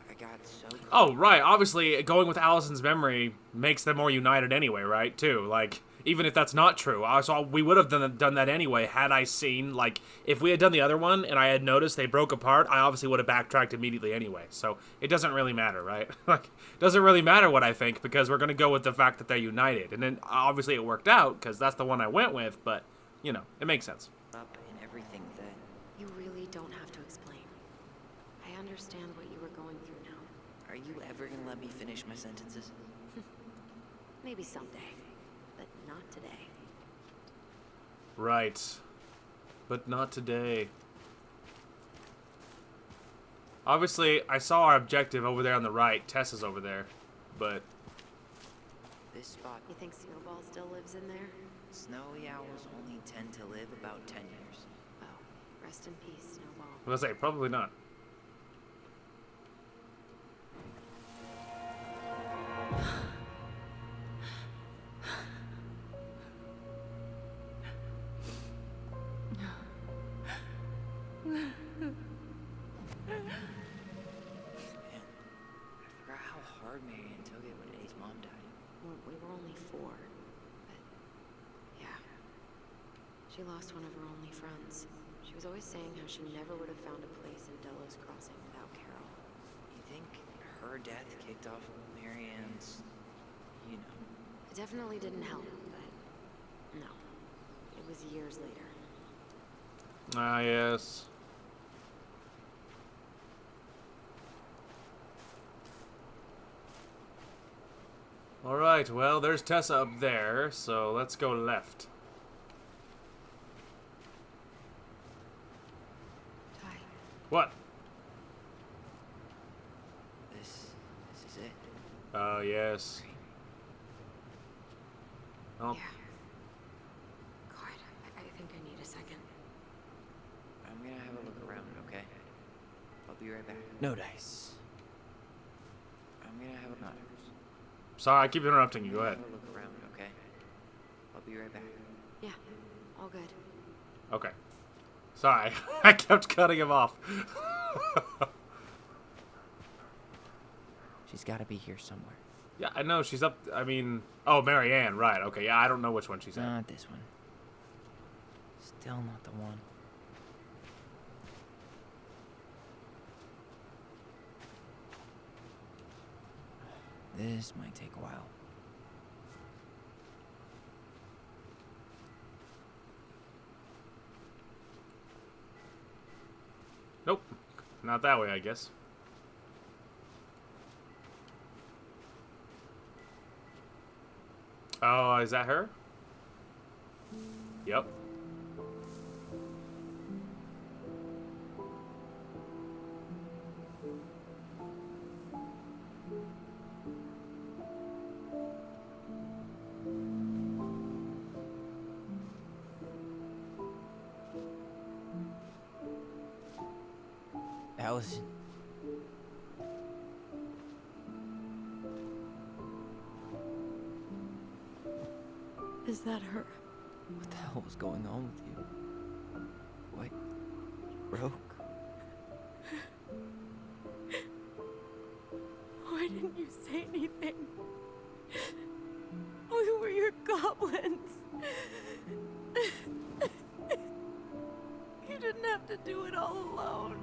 I got so caught Oh, right. Obviously, going with Allison's memory makes them more united anyway, right? Too. Like, even if that's not true. So we would have done that anyway had I seen, like, if we had done the other one and I had noticed they broke apart, I obviously would have backtracked immediately anyway. So it doesn't really matter, right? Like, it doesn't really matter what I think because we're going to go with the fact that they're united. And then, obviously, it worked out because that's the one I went with, but, you know, it makes sense. up in everything that... You really don't have to explain. I understand what you were going through now. Are you ever gonna let me finish my sentences? Maybe someday, but not today. Right. But not today. Obviously, I saw our objective over there on the right. Tessa's over there. But, This spot, You think Snowball still lives in there? snowy owls only tend to live about 10 years. Oh, rest in peace, Snowball. I was gonna say, probably not. Man, I forgot how hard Marianne took it when Eddie's mom died. Well, we were only 4, but yeah. She lost one of her only friends. She was always saying how she never would have found a place in Delos Crossing without Carol. You think her death kicked off Marianne's, you know... It definitely didn't help, but no. It was years later. Ah, yes. Alright, well, there's Tessa up there, so let's go left. Ty, What? This is it. Oh, yes. Oh, yeah. God, I think I need a second. I'm gonna have a look around, okay? I'll be right back. No dice. I'm gonna have a look. sorry, I keep interrupting you. Go ahead. Have a look around, okay? I'll be right back. Yeah, all good. Okay. Sorry, I kept cutting him off. She's got to be here somewhere. Yeah, I know, she's up, I mean... Oh, Marianne, right, okay, yeah, I don't know which one she's at. Not this one. Still not the one. This might take a while. Nope, not that way, I guess. Oh, is that her? Yep. Alyson. Is that her? What the hell was going on with you? What? Broke? Why didn't you say anything? We were your goblins. You didn't have to do it all alone.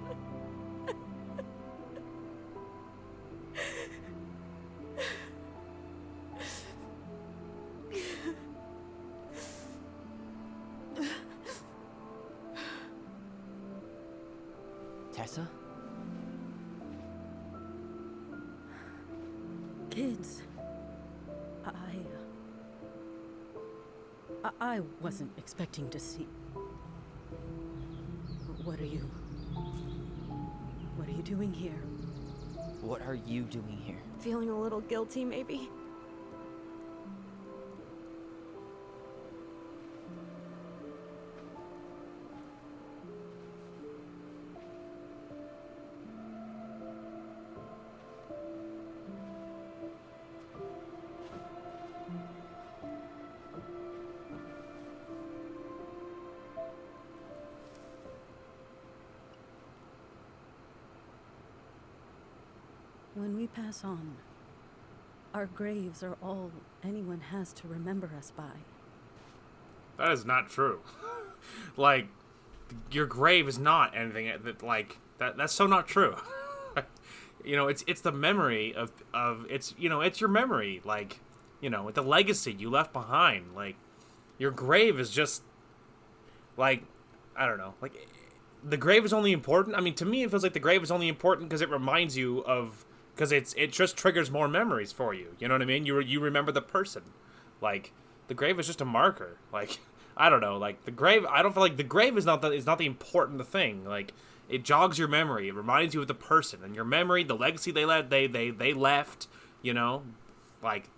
Tessa? Kids, I wasn't expecting to see. What are you doing here? What are you doing here? Feeling a little guilty, maybe? When we pass on, our graves are all anyone has to remember us by. That is not true. Like, your grave is not anything that, like, that's so not true. You know, it's the memory of it's, you know, it's your memory, like, you know, the legacy you left behind. Like, your grave is just, like, I don't know, like, the grave is only important. I mean, to me, it feels like the grave is only important because it reminds you of, because it just triggers more memories for you. You know what I mean? You remember the person. Like, the grave is just a marker. Like, I don't know. Like, the grave, I don't feel like the grave is not the important thing. Like, it jogs your memory. It reminds you of the person and your memory, the legacy they left. You know, like,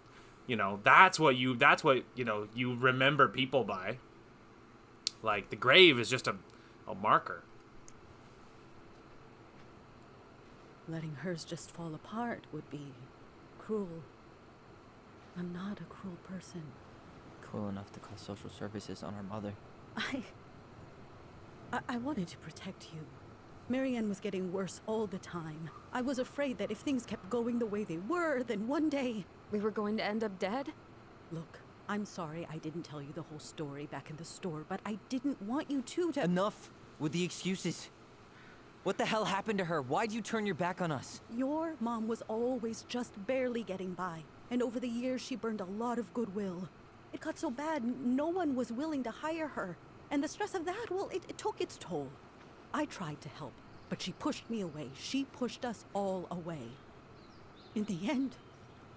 you know, that's what you know, you remember people by. Like, the grave is just a marker. Letting hers just fall apart would be cruel. I'm not a cruel person. Cruel enough to call social services on our mother. I wanted to protect you. Marianne was getting worse all the time. I was afraid that if things kept going the way they were, then one day... We were going to end up dead? Look, I'm sorry I didn't tell you the whole story back in the store, but I didn't want you to... Enough with the excuses. What the hell happened to her? Why'd you turn your back on us? Your mom was always just barely getting by, and over the years she burned a lot of goodwill. It got so bad, no one was willing to hire her. And the stress of that, well, it took its toll. I tried to help, but she pushed me away. She pushed us all away. In the end,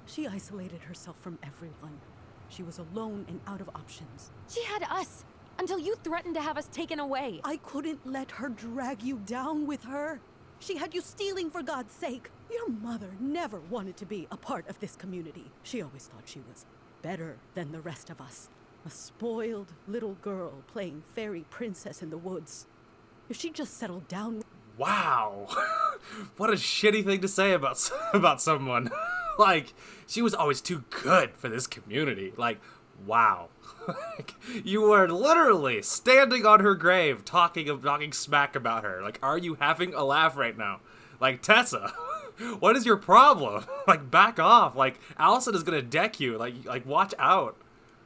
she isolated herself from everyone. She was alone and out of options. She had us, until you threatened to have us taken away. I couldn't let her drag you down with her. She had you stealing for God's sake. Your mother never wanted to be a part of this community. She always thought she was better than the rest of us. A spoiled little girl playing fairy princess in the woods. If she just settled down... Wow. What a shitty thing to say about someone. Like, she was always too good for this community. Like, wow. Like, you were literally standing on her grave talking smack about her. Like, are you having a laugh right now? Like, Tessa, what is your problem? Like, back off. Like, Alyson is gonna deck you. Like, watch out.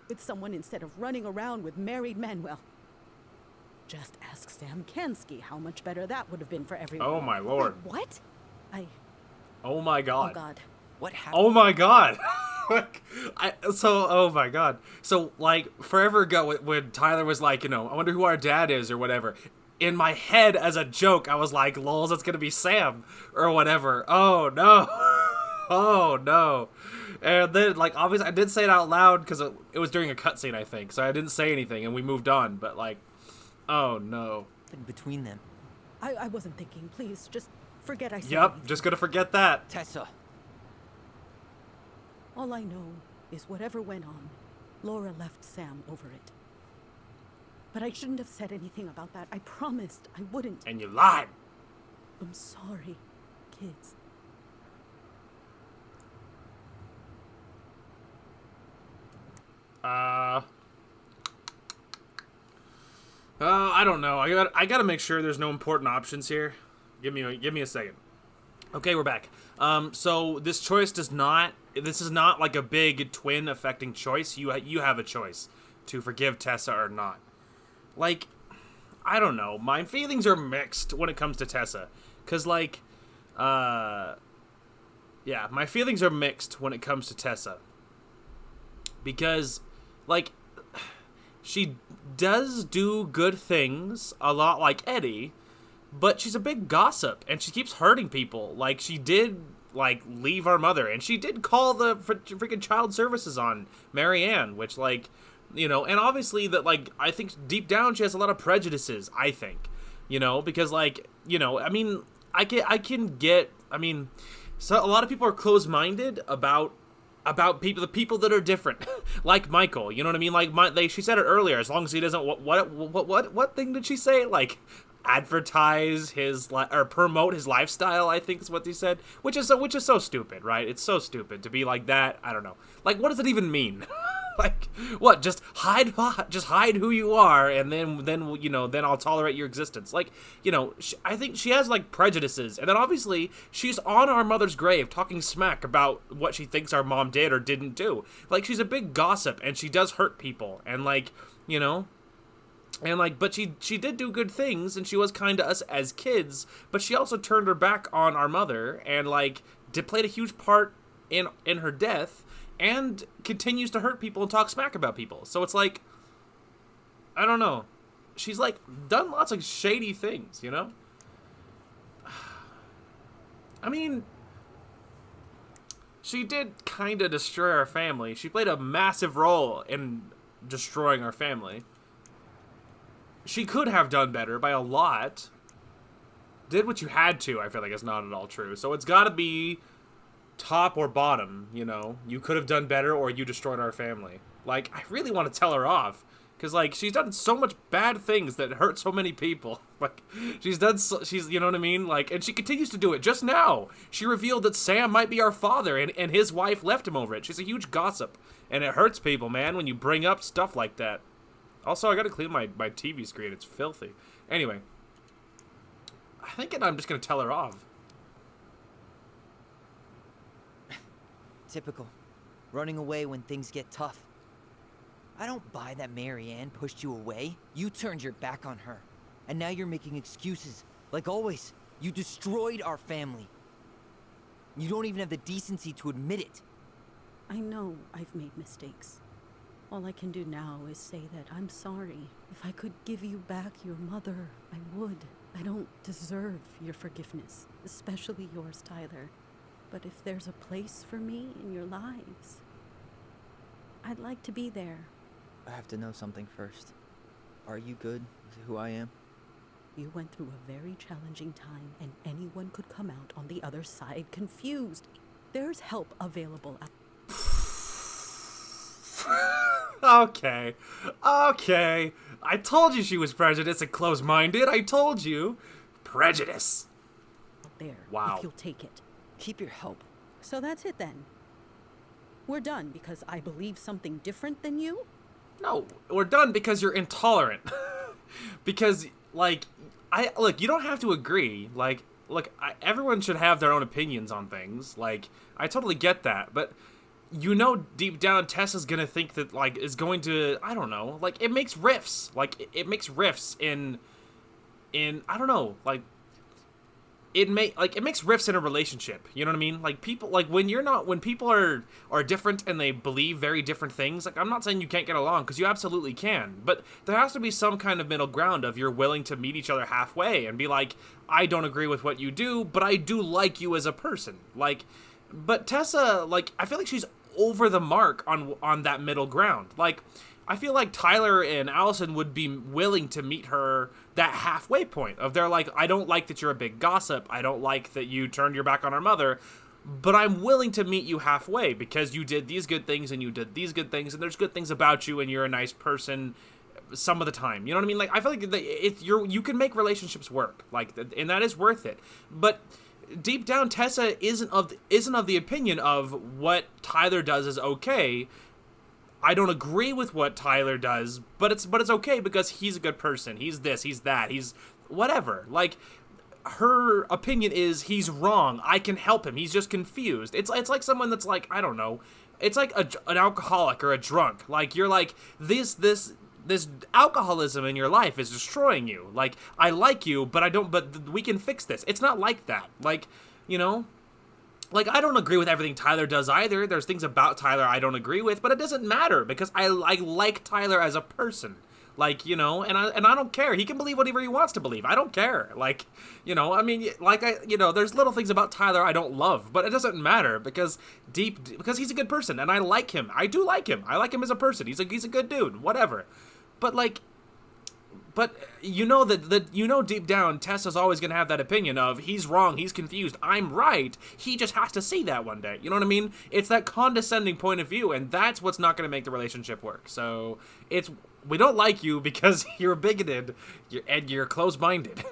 With someone instead of running around with married men, well, just ask Sam Kansky how much better that would have been for everyone. Oh my lord. What? Oh my god. Oh god. What happened? Oh my god. Like, oh my god. So, like, forever ago, when Tyler was like, you know, I wonder who our dad is or whatever, in my head as a joke, I was like, lols, it's gonna be Sam or whatever. Oh no. Oh no. And then, like, obviously, I did say it out loud because it was during a cutscene, I think, so I didn't say anything and we moved on, but, like, oh no. Between them. I wasn't thinking. Please, just forget I said Yep, anything. just gonna forget that. Tessa. All I know is whatever went on, Laura left Sam over it. But I shouldn't have said anything about that. I promised I wouldn't. And you lied. I'm sorry, kids. I don't know. I gotta make sure there's no important options here. Give me a second. Okay, we're back. So this choice this is not like a big twin affecting choice. You have a choice to forgive Tessa or not. Like, I don't know. My feelings are mixed when it comes to Tessa. Cause like, yeah, my feelings are mixed when it comes to Tessa. Because, like, she does do good things, a lot like Eddie, but she's a big gossip, and she keeps hurting people. Like, she did, like, leave our mother, and she did call the freaking child services on Marianne, which, like, you know, and obviously that, like, I think deep down she has a lot of prejudices, I think, you know, because, like, you know, I mean, I can get, I mean, so a lot of people are closed-minded about the people that are different, like Michael, you know what I mean? Like, she said it earlier. As long as he doesn't, what thing did she say? Like, advertise his or promote his lifestyle, I think is what he said. Which is so stupid, right? It's so stupid to be like that. I don't know. Like, what does it even mean? Like, what? Just hide who you are, and then I'll tolerate your existence. Like, I think she has like prejudices, and then obviously she's on our mother's grave talking smack about what she thinks our mom did or didn't do. Like, she's a big gossip, and she does hurt people, and like, and like, but she did do good things, and she was kind to us as kids, but she also turned her back on our mother, and like played a huge part in her death, and continues to hurt people and talk smack about people. So it's like, I don't know. She's like done lots of shady things, I mean, she did kind of destroy our family. She played a massive role in destroying our family. She could have done better by a lot. Did what you had to, I feel like is not at all true. So it's got to be top or bottom, You could have done better, or you destroyed our family. Like, I really want to tell her off. Because, like, she's done so much bad things that hurt so many people. Like, she's, you know what I mean? Like, and she continues to do it. Just now, she revealed that Sam might be our father, and his wife left him over it. She's a huge gossip. And it hurts people, man, when you bring up stuff like that. Also, I gotta clean my TV screen. It's filthy. Anyway. I think I'm just gonna tell her off. Typical. Running away when things get tough. I don't buy that Marianne pushed you away. You turned your back on her. And now you're making excuses. Like always, you destroyed our family. You don't even have the decency to admit it. I know I've made mistakes. All I can do now is say that I'm sorry. If I could give you back your mother, I would. I don't deserve your forgiveness, especially yours, Tyler. But if there's a place for me in your lives, I'd like to be there. I have to know something first. Are you good with who I am? You went through a very challenging time, and anyone could come out on the other side confused. There's help available. Okay. I told you she was prejudiced and close-minded. I told you. Prejudice. There. Wow. If you'll take it. Keep your help. So that's it then. We're done because I believe something different than you? No, we're done because you're intolerant. Because, like, you don't have to agree. Like, look, everyone should have their own opinions on things. Like, I totally get that, but deep down Tessa's gonna think that, like, is going to, I don't know, like, it makes riffs. Like, it makes riffs in, I don't know, like, it makes riffs in a relationship. You know what I mean? Like, people, like, when people are different and they believe very different things, like, I'm not saying you can't get along, because you absolutely can, but there has to be some kind of middle ground of you're willing to meet each other halfway and be like, I don't agree with what you do, but I do like you as a person. Like, but Tessa, like, I feel like she's over the mark on that middle ground. Like, I feel like Tyler and Alyson would be willing to meet her that halfway point of they're like, I don't like that you're a big gossip. I don't like that you turned your back on our mother, but I'm willing to meet you halfway because you did these good things and you did these good things and there's good things about you and you're a nice person some of the time. You know what I mean? Like, I feel like you can make relationships work, like, and that is worth it. But deep down, Tessa isn't of the opinion of what Tyler does is okay. I don't agree with what Tyler does, but it's okay because he's a good person. He's this, he's that, he's whatever. Like, her opinion is he's wrong. I can help him. He's just confused. It's like someone that's like, I don't know. It's like an alcoholic or a drunk. Like, you're like, this alcoholism in your life is destroying you. Like, I like you, but we can fix this. It's not like that. Like, like, I don't agree with everything Tyler does either. There's things about Tyler I don't agree with, but it doesn't matter because I like Tyler as a person. Like, and I don't care. He can believe whatever he wants to believe. I don't care. Like, I mean, like, there's little things about Tyler I don't love, but it doesn't matter because he's a good person and I like him. I do like him. I like him as a person. He's a good dude, whatever. But, like, deep down, Tessa's always going to have that opinion of, he's wrong, he's confused, I'm right, he just has to see that one day. You know what I mean? It's that condescending point of view, and that's what's not going to make the relationship work. So, we don't like you because you're bigoted, and you're closed-minded.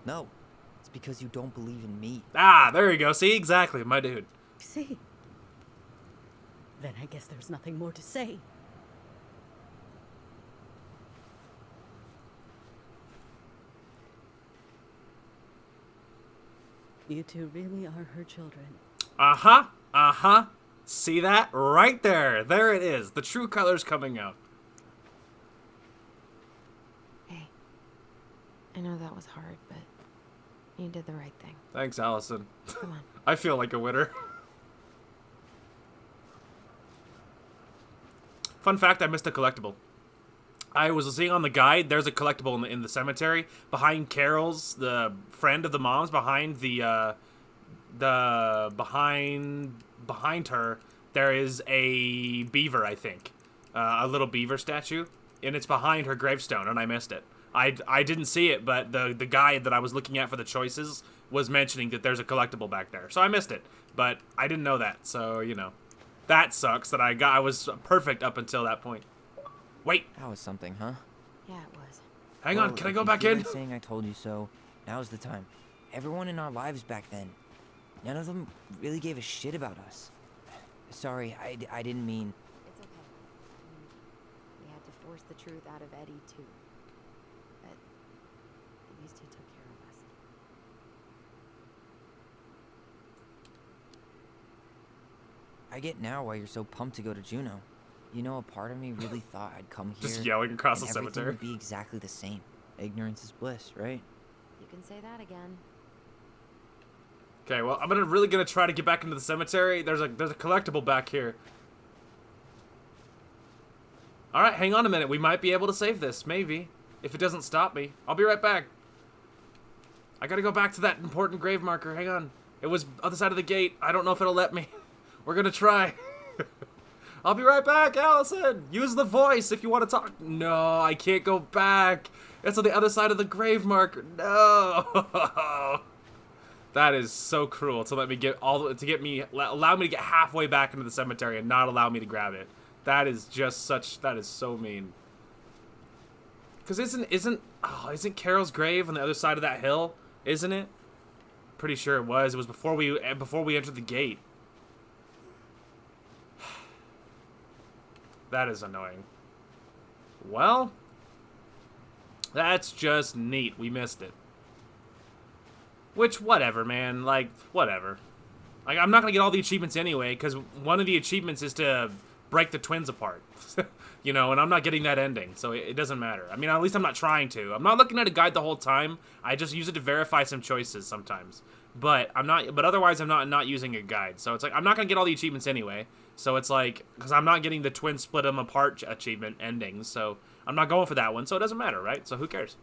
No, it's because you don't believe in me. Ah, there you go. See, exactly, my dude. See? Then I guess there's nothing more to say. You two really are her children. Uh-huh. Uh-huh. See that? Right there. There it is. The true colors coming out. Hey, I know that was hard, but you did the right thing. Thanks, Alyson. Come on. I feel like a winner. Fun fact, I missed a collectible. I was seeing on the guide, there's a collectible in the cemetery behind Carol's, the friend of the mom's, behind behind her. There is a beaver, I think, a little beaver statue, and it's behind her gravestone, and I missed it. I didn't see it, but the guide that I was looking at for the choices was mentioning that there's a collectible back there, so I missed it. But I didn't know that, so you know, that sucks. That I was perfect up until that point. Wait. That was something, huh? Yeah, it was. Hang on, can I go back in? Saying I told you so. Now's the time. Everyone in our lives back then, none of them really gave a shit about us. Sorry, I didn't mean. It's okay. We had to force the truth out of Eddie, too. But at least he took care of us. I get now why you're so pumped to go to Juneau. You know, a part of me really thought I'd come here. Just yelling across and the cemetery. Everything would be exactly the same. Ignorance is bliss, right? You can say that again. Okay, well, I'm really gonna try to get back into the cemetery. There's a collectible back here. All right, hang on a minute. We might be able to save this, maybe, if it doesn't stop me. I'll be right back. I gotta go back to that important grave marker. Hang on. It was other side of the gate. I don't know if it'll let me. We're gonna try. I'll be right back, Alyson. Use the voice if you want to talk. No, I can't go back. It's on the other side of the grave marker. No. That is so cruel to let me get allow me to get halfway back into the cemetery and not allow me to grab it. That is just that is so mean. Cause isn't Carol's grave on the other side of that hill? Isn't it? Pretty sure it was. It was before we entered the gate. That is annoying. Well, that's just neat. We missed it. Which, whatever, man. Like, whatever. Like, I'm not gonna get all the achievements anyway, because one of the achievements is to break the twins apart. You know, and I'm not getting that ending, so it doesn't matter. I mean, at least I'm not trying to. I'm not looking at a guide the whole time. I just use it to verify some choices sometimes. But otherwise I'm not using a guide. So it's like, I'm not gonna get all the achievements anyway. So it's like, because I'm not getting the twin split them apart achievement endings, so I'm not going for that one, so it doesn't matter, right? So who cares?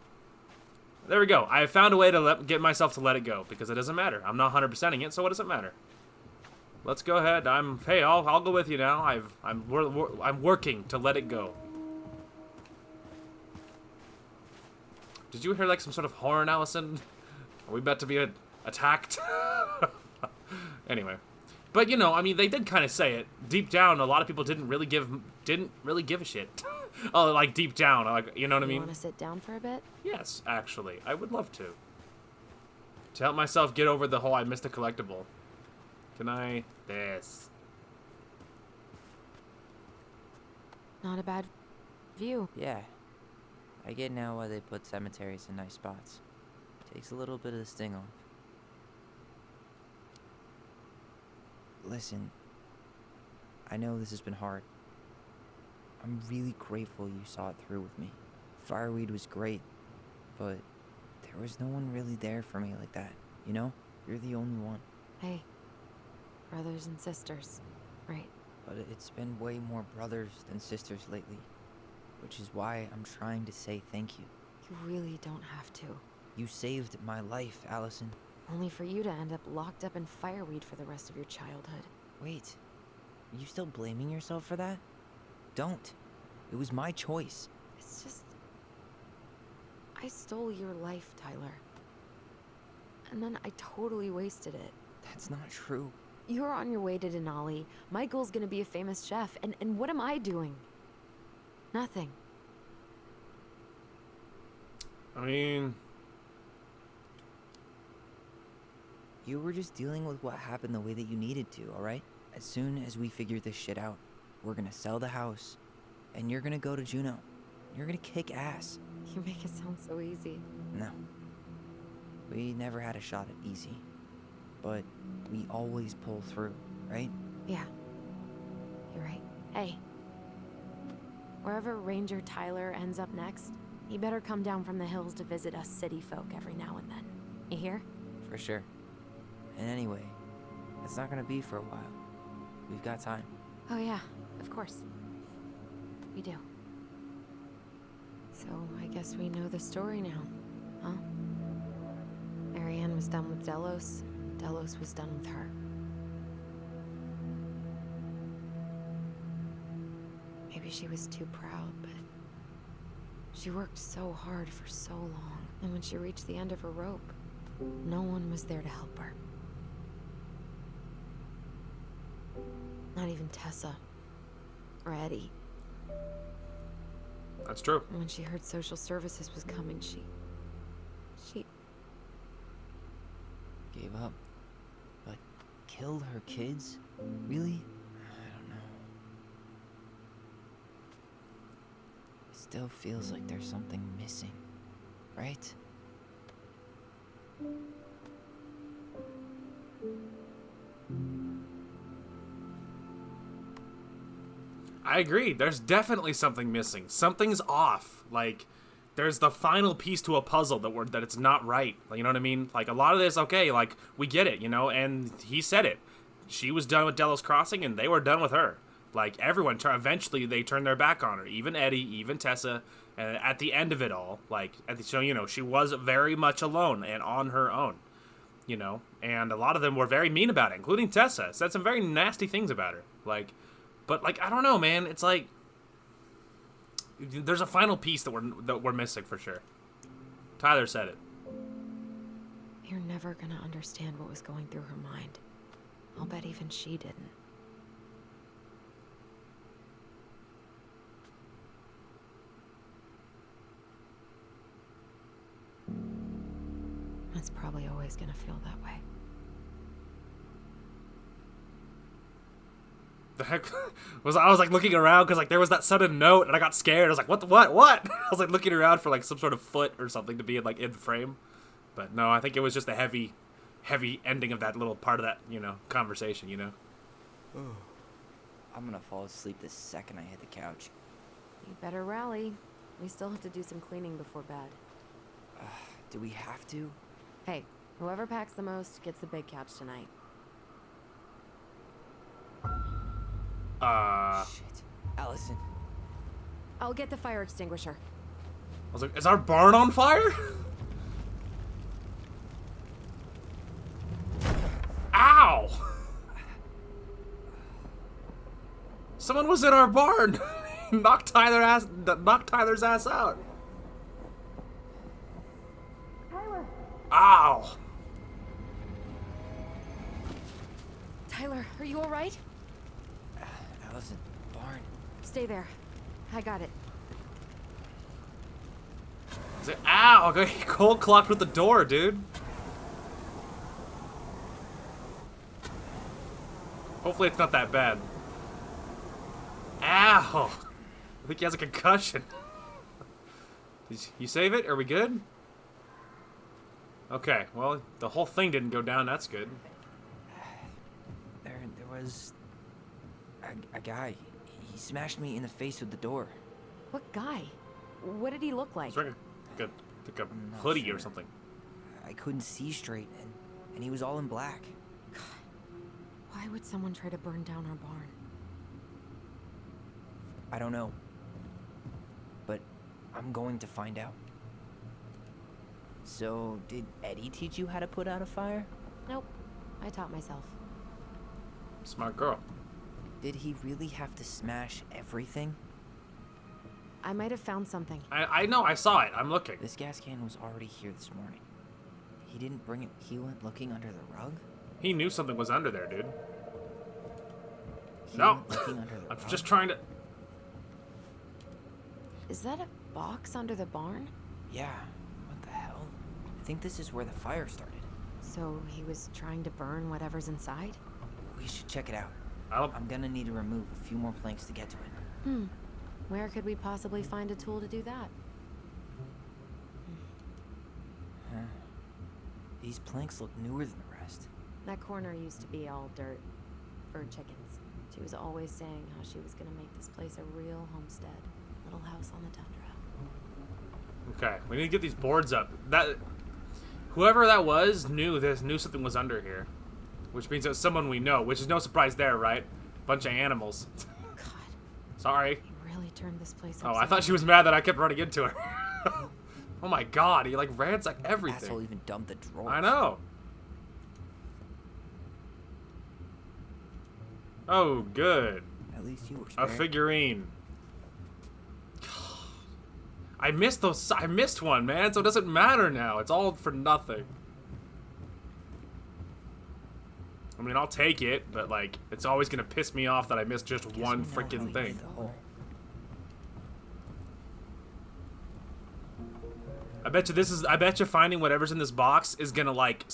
There we go. I found a way to get myself to let it go, because it doesn't matter. I'm not 100%ing it, so what does it matter? Let's go ahead. Hey, I'll go with you now. I'm working to let it go. Did you hear like some sort of horn, Alyson? Are we about to be attacked? Anyway, but you know, I mean, they did kind of say it deep down. A lot of people didn't really give a shit. Oh, like deep down, like, you know what I mean? You want to sit down for a bit? Yes, actually, I would love to help myself get over the whole I missed a collectible. Can I? This. Not a bad view. Yeah. I get now why they put cemeteries in nice spots. Takes a little bit of the sting off. Listen, I know this has been hard. I'm really grateful you saw it through with me. Fireweed was great, but there was no one really there for me like that, you know? You're the only one. Hey, brothers and sisters, right? But it's been way more brothers than sisters lately, which is why I'm trying to say thank you. You really don't have to. You saved my life, Alyson. Only for you to end up locked up in fireweed for the rest of your childhood. Wait, are you still blaming yourself for that? Don't. It was my choice. It's just... I stole your life, Tyler. And then I totally wasted it. That's not true. You're on your way to Denali. Michael's gonna be a famous chef, and what am I doing? Nothing. I mean... You were just dealing with what happened the way that you needed to, alright? As soon as we figure this shit out, we're gonna sell the house, and you're gonna go to Juneau. You're gonna kick ass. You make it sound so easy. No. We never had a shot at easy. but we always pull through, right? Yeah. You're right. Hey. Wherever Ranger Tyler ends up next, he better come down from the hills to visit us city folk every now and then. You hear? For sure. And anyway, it's not gonna be for a while. We've got time. Oh yeah, of course. We do. So I guess we know the story now, huh? Marianne was done with Delos. Delos was done with her. Maybe she was too proud, but she worked so hard for so long, and when she reached the end of her rope, no one was there to help her. Not even Tessa or Eddie. That's true. And when she heard social services was coming, she Gave up. But killed her kids? Really? I don't know. It still feels like there's something missing, right? I agree. There's definitely something missing. Something's off. Like, there's the final piece to a puzzle that it's not right. You know what I mean? Like, a lot of this, okay, like, we get it, you know? And he said it. She was done with Delos Crossing, and they were done with her. Like, everyone, eventually, they turned their back on her. Even Eddie, even Tessa. And at the end of it all, like, so, you know, she was very much alone and on her own. You know? And a lot of them were very mean about it, including Tessa. Said some very nasty things about her. Like, but, like, I don't know, man. It's like, there's a final piece that we're missing for sure. Tyler said it. You're never gonna understand what was going through her mind. I'll bet even she didn't. It's probably always gonna feel that way. The heck was I was like looking around because like there was that sudden note and I got scared. I was like, what? I was like looking around for like some sort of foot or something to be like in frame, but no, I think it was just a heavy ending of that little part of that, you know, conversation, you know. I'm gonna fall asleep the second I hit the couch. You better rally. We still have to do some cleaning before bed. Do we have to? Hey, whoever packs the most gets the big couch tonight. Shit. Alyson. I'll get the fire extinguisher. I was like, is our barn on fire? Ow! Someone was in our barn. knocked Tyler's ass out. Tyler! Ow! Tyler, are you alright? Alyson, barn. Stay there. I got it. Is it, ow! Okay, cold clocked with the door, dude. Hopefully it's not that bad. Ow! I think he has a concussion. Did you save it? Are we good? Okay, well, the whole thing didn't go down. That's good. There was a guy. He smashed me in the face with the door. What guy? What did he look like? He's wearing like a I'm not hoodie sure. or something. I couldn't see straight, and he was all in black. God, why would someone try to burn down our barn? I don't know. But I'm going to find out. So, did Eddie teach you how to put out a fire? Nope. I taught myself. Smart girl. Did he really have to smash everything? I might have found something. I know, I saw it. I'm looking. This gas can was already here this morning. He didn't bring it. He went looking under the rug? He knew something was under there, dude. He No. went looking under the I'm rug? just trying to... Is that a box under the barn? Yeah. What the hell? I think this is where the fire started. So he was trying to burn whatever's inside? We should check it out. I'll... I'm gonna need to remove a few more planks to get to it. Where could we possibly find a tool to do that? These planks look newer than the rest. That corner used to be all dirt for chickens. She was always saying how she was gonna make this place a real homestead. Little house on the tundra. Okay, we need to get these boards up. That whoever that was knew something was under here, which means it was someone we know. Which is no surprise there, right? Bunch of animals. God. Sorry. He really turned this place Oh, upside I thought she down. was mad that I kept running into her. Oh my god, he like ransacked Asshole everything. even dumped the drawers. I know. Oh, good. At least you were A spared. figurine. I missed those. I missed one, man. So it doesn't matter now. It's all for nothing. I mean, I'll take it, but like, it's always gonna piss me off that I missed just Guess one we know how freaking you thing. made the hole. I bet you this is. I bet you finding whatever's in this box is gonna like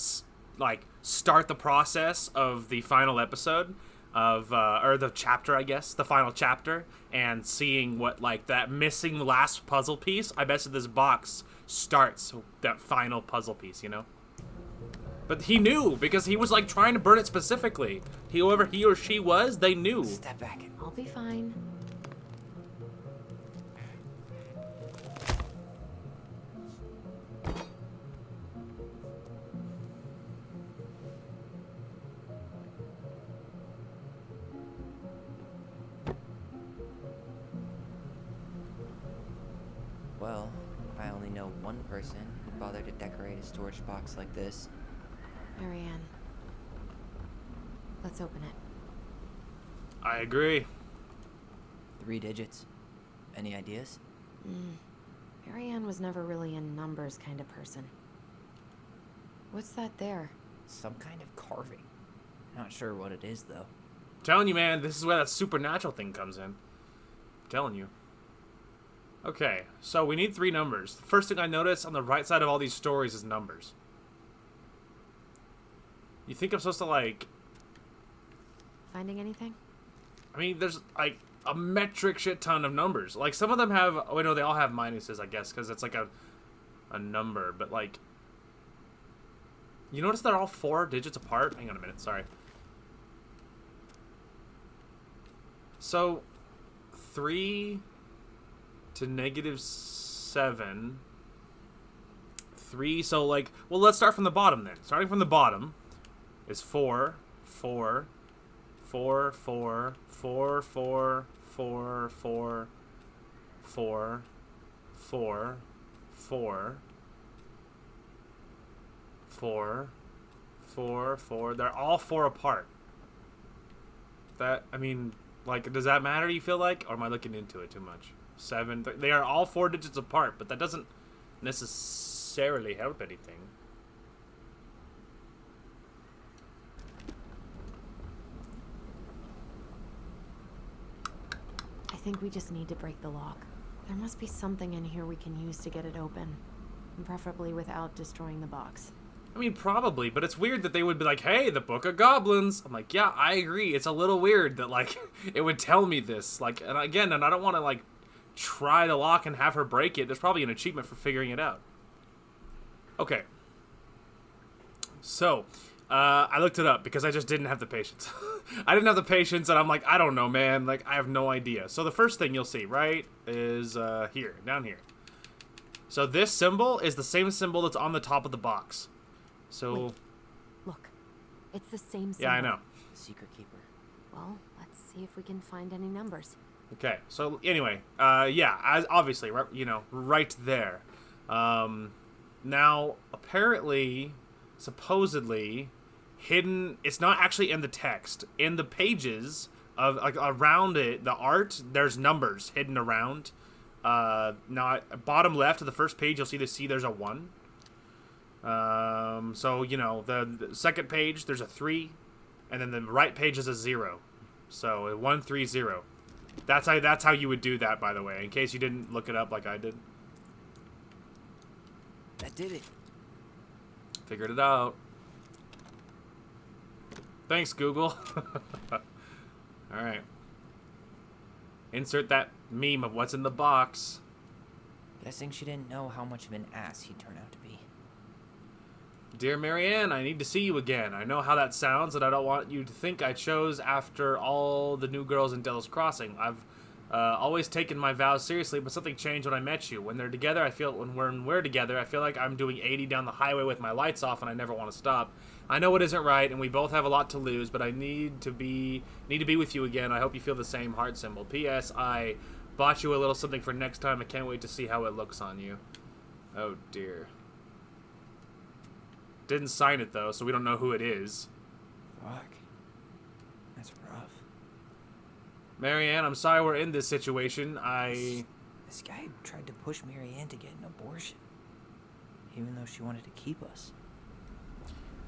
start the process of the final episode of or the chapter, I guess, the final chapter, and seeing what like that missing last puzzle piece. I bet you this box starts that final puzzle piece, you know. But he knew because he was like trying to burn it specifically. Whoever he or she was, they knew. Step back. I'll be fine. Well, I only know one person who'd bother to decorate a storage box like this. Marianne. Let's open it. I agree. 3 digits. Any ideas? Marianne was never really a numbers kind of person. What's that there? Some kind of carving. Not sure what it is, though. Telling you, man, this is where that supernatural thing comes in. Telling you. Okay, so we need 3 numbers. The first thing I notice on the right side of all these stories is numbers. You think I'm supposed to, like... Finding anything? I mean, there's, like, a metric shit ton of numbers. Like, some of them have... Oh, no, they all have minuses, I guess, because it's, like, a number. But, like... You notice they're all 4 digits apart? Hang on a minute, sorry. So, 3 to -7. 3, so, like... Well, let's start from the bottom, then. Starting from the bottom is 4, 4, 4, 4, 4, 4, 4, 4, 4, 4, 4, 4, 4, 4. They're all 4 apart. That, I mean, like, does that matter, you feel like? Or am I looking into it too much? 7. They are all 4 digits apart, but that doesn't necessarily help anything. I think we just need to break the lock. There must be something in here we can use to get it open. And preferably without destroying the box. I mean, probably, but it's weird that they would be like, hey, the Book of Goblins. I'm like, yeah, I agree. It's a little weird that, like, it would tell me this. Like, and again, and I don't want to, like, try the lock and have her break it. There's probably an achievement for figuring it out. Okay. So, I looked it up because I just didn't have the patience. I didn't have the patience, and I'm like, I don't know, man. Like, I have no idea. So the first thing you'll see, right, is here, down here. So this symbol is the same symbol that's on the top of the box. So... Wait. Look. It's the same symbol. Yeah, I know. Secret keeper. Well, let's see if we can find any numbers. Okay, so anyway, yeah, obviously, right, you know, right there. Now, apparently, supposedly, hidden, it's not actually in the text. In the pages, of like around it, the art, there's numbers hidden around. Now, bottom left of the first page, you'll see there's a 1. So, you know, the second page, there's a 3, and then the right page is a 0. So, 1, 3, 0. That's how you would do that, by the way, in case you didn't look it up like I did. That did it. Figured it out. Thanks, Google. Alright. Insert that meme of what's in the box. Guessing she didn't know how much of an ass he'd turn out to be. Dear Marianne, I need to see you again. I know how that sounds, and I don't want you to think I chose after all the new girls in Delos Crossing. I've always taken my vows seriously, but something changed when I met you. When we're together, I feel like I'm doing 80 down the highway with my lights off, and I never want to stop. I know it isn't right, and we both have a lot to lose, but I need to be with you again. I hope you feel the same. Heart symbol. P.S. I bought you a little something for next time. I can't wait to see how it looks on you. Oh dear. Didn't sign it though, so we don't know who it is. Fuck. That's rough. Marianne, I'm sorry we're in this situation. This guy tried to push Marianne to get an abortion, even though she wanted to keep us.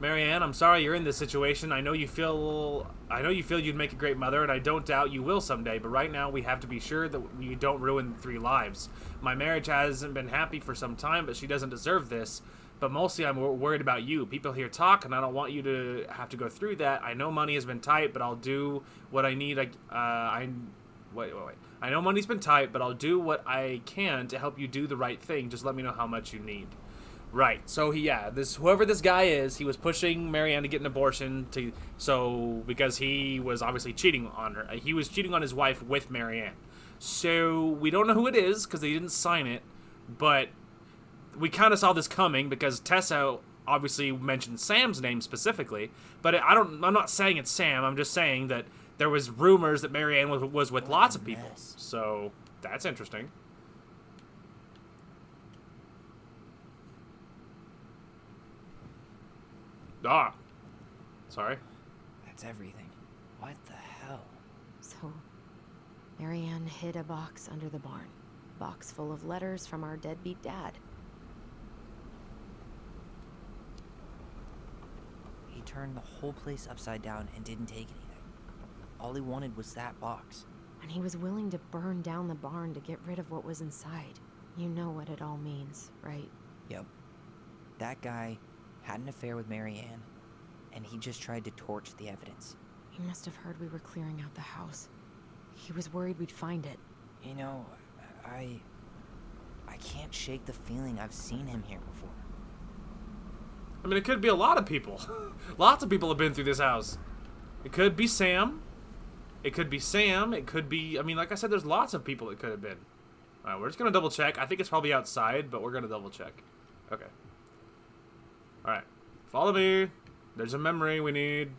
Marianne, I'm sorry you're in this situation. I know you feel you'd make a great mother, and I don't doubt you will someday, but right now we have to be sure that you don't ruin 3 lives. My marriage hasn't been happy for some time, but she doesn't deserve this. But mostly I'm worried about you. People here talk, and I don't want you to have to go through that. I know money has been tight, but I'll do what I need. I know money's been tight, but I'll do what I can to help you do the right thing. Just let me know how much you need. Right. So whoever this guy is, he was pushing Marianne to get an abortion because he was obviously cheating on her. He was cheating on his wife with Marianne. So we don't know who it is because they didn't sign it, but we kind of saw this coming because Tessa obviously mentioned Sam's name specifically, but I'm not saying it's Sam. I'm just saying that there was rumors that Marianne was with lots of people. So that's interesting. Sorry. That's everything. What the hell? So, Marianne hid a box under the barn. Box full of letters from our deadbeat dad. He turned the whole place upside down and didn't take anything. All he wanted was that box. And he was willing to burn down the barn to get rid of what was inside. You know what it all means, right? Yep. That guy had an affair with Marianne, and he just tried to torch the evidence. He must have heard we were clearing out the house. He was worried we'd find it. You know, I can't shake the feeling I've seen him here before. I mean, it could be a lot of people. Lots of people have been through this house. It could be Sam. It could be Sam. It could be... I mean, like I said, there's lots of people it could have been. Alright, we're just going to double check. I think it's probably outside, but we're going to double check. Okay. Alright. Follow me. There's a memory we need.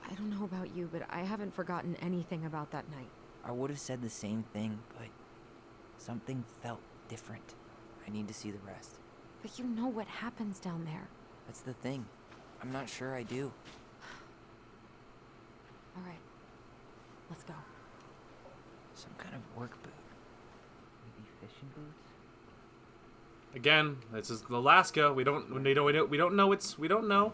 I don't know about you, but I haven't forgotten anything about that night. I would have said the same thing, but something felt different. I need to see the rest. But you know what happens down there. That's the thing. I'm not sure I do. All right, let's go. Some kind of work boot. Maybe fishing boots? Again, this is Alaska. We don't know. We don't know.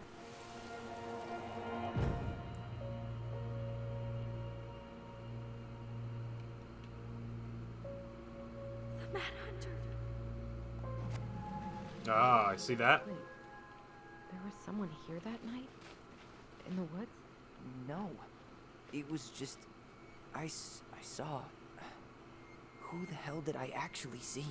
Ah, I see that. Wait, there was someone here that night? In the woods? No. It was just... I saw... Who the hell did I actually see?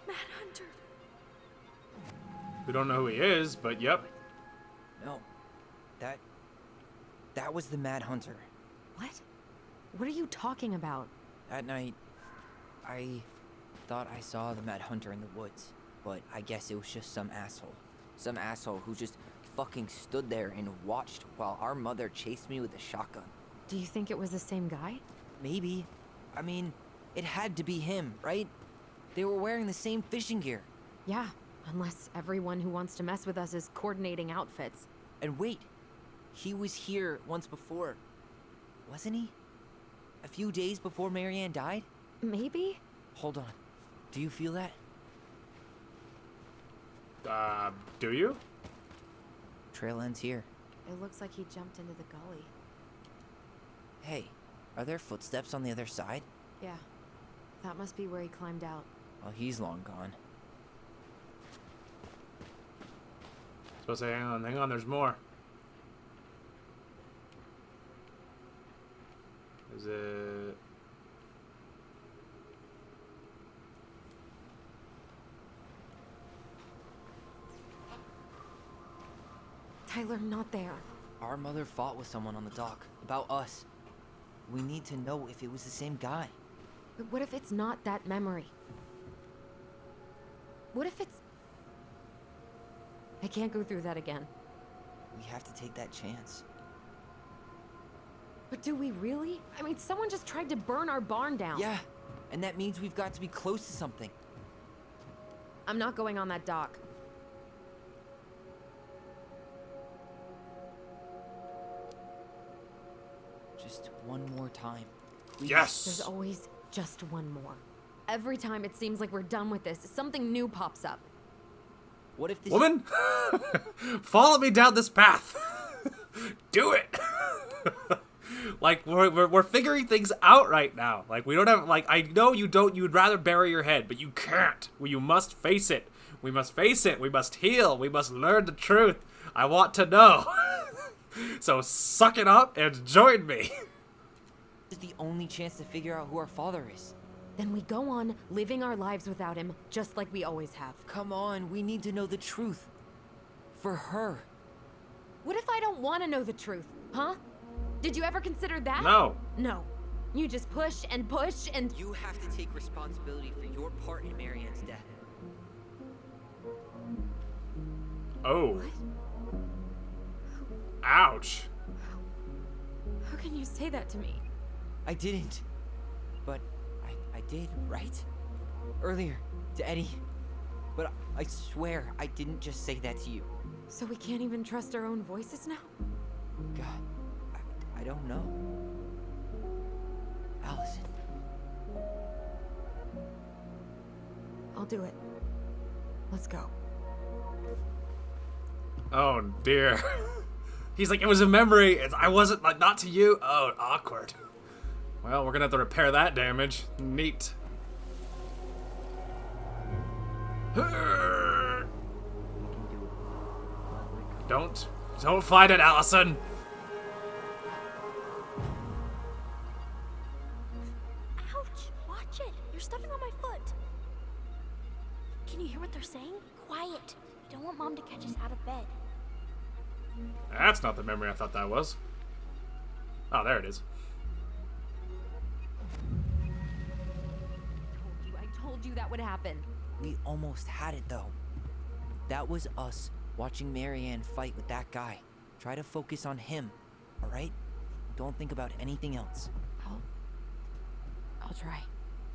Mad Hunter. We don't know who he is, but yep. No. That was the Mad Hunter. What? What are you talking about? That night, I thought I saw the Mad Hunter in the woods, but I guess it was just some asshole. Some asshole who just fucking stood there and watched while our mother chased me with a shotgun. Do you think it was the same guy? Maybe. I mean, it had to be him, right? They were wearing the same fishing gear. Yeah, unless everyone who wants to mess with us is coordinating outfits. And wait, he was here once before, wasn't he? A few days before Marianne died? Maybe? Hold on. Do you feel that? Do you? Trail ends here. It looks like he jumped into the gully. Hey, are there footsteps on the other side? Yeah. That must be where he climbed out. Well, he's long gone. Supposed to say, hang on, there's more. Is it... Tyler, not there. Our mother fought with someone on the dock. About us. We need to know if it was the same guy. But what if it's not that memory? What if it's... I can't go through that again. We have to take that chance. But do we really? I mean, someone just tried to burn our barn down. Yeah, and that means we've got to be close to something. I'm not going on that dock. Just one more time. Please. Yes! There's always just one more. Every time it seems like we're done with this, something new pops up. What if this... Woman! Follow me down this path! Do it! Like, we're figuring things out right now. Like, we don't have... Like, I know you'd rather bury your head, but you can't. Well, you must face it. We must face it. We must heal. We must learn the truth. I want to know. So suck it up and join me. This is the only chance to figure out who our father is. Then we go on living our lives without him, just like we always have. Come on, we need to know the truth. For her. What if I don't want to know the truth, huh? Did you ever consider that? No. No. You just push and push and... You have to take responsibility for your part in Marianne's death. Oh. What? Ouch. How can you say that to me? I didn't. But I did, right? Earlier, to Eddie. But I swear I didn't just say that to you. So we can't even trust our own voices now? God, I don't know. Alyson. I'll do it. Let's go. Oh, dear. He's like, it was a memory. I wasn't, like, not to you. Oh, awkward. Well, we're gonna have to repair that damage. Neat. Don't fight it, Alyson. Ouch! Watch it! You're stepping on my foot. Can you hear what they're saying? Quiet. We don't want Mom to catch us out of bed. That's not the memory I thought that was. Oh, there it is. I told you that would happen. We almost had it, though. That was us watching Marianne fight with that guy. Try to focus on him, all right? Don't think about anything else. I'll try.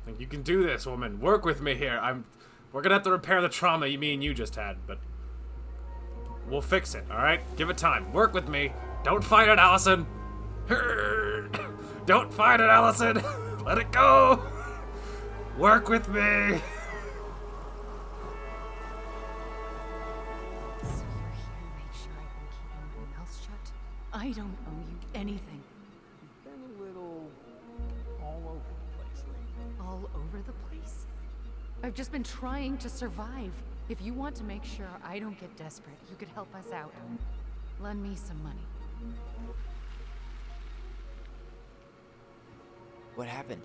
Think you can do this, woman. Work with me here. We're gonna have to repair the trauma me and you just had, but we'll fix it, all right? Give it time. Work with me. Don't fight it, Alyson. Don't fight it, Alyson. Let it go. Work with me. So you're here to make sure I've been keeping my mouth shut? I don't owe you anything. You've been a little all over the place lately. All over the place? I've just been trying to survive. If you want to make sure I don't get desperate, you could help us out. Lend me some money. What happened?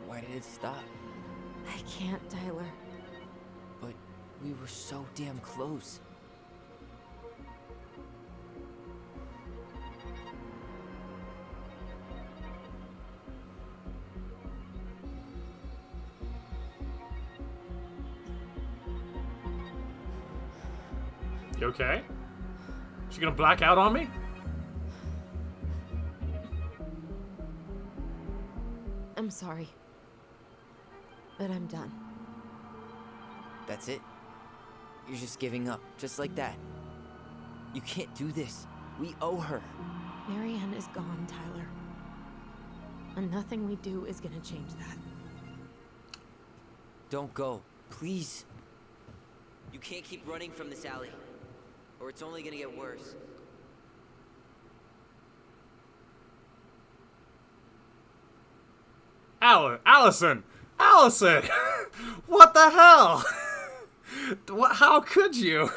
Why did it stop? I can't, Tyler. But we were so damn close. You okay? She gonna black out on me? I'm sorry. But I'm done. That's it? You're just giving up, just like that. You can't do this. We owe her. Marianne is gone, Tyler. And nothing we do is gonna change that. Don't go, please. You can't keep running from this alley, or it's only gonna get worse. Alyson! Alyson! What the hell? How could you?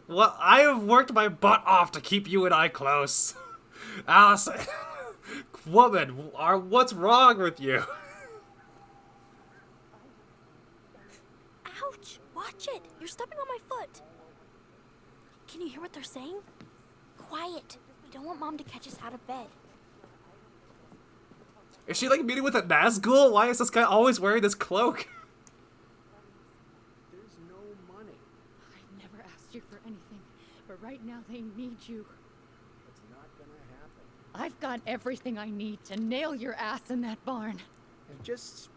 What? I have worked my butt off to keep you and I close. Alyson! Woman, what's wrong with you? Ouch! Watch it! You're stepping on my foot. Can you hear what they're saying? Quiet. We don't want Mom to catch us out of bed. Is she like meeting with a Nazgul? Why is this guy always wearing this cloak? There's no money. I've never asked you for anything, but right now they need you. It's not gonna happen. I've got everything I need to nail your ass in that barn. And just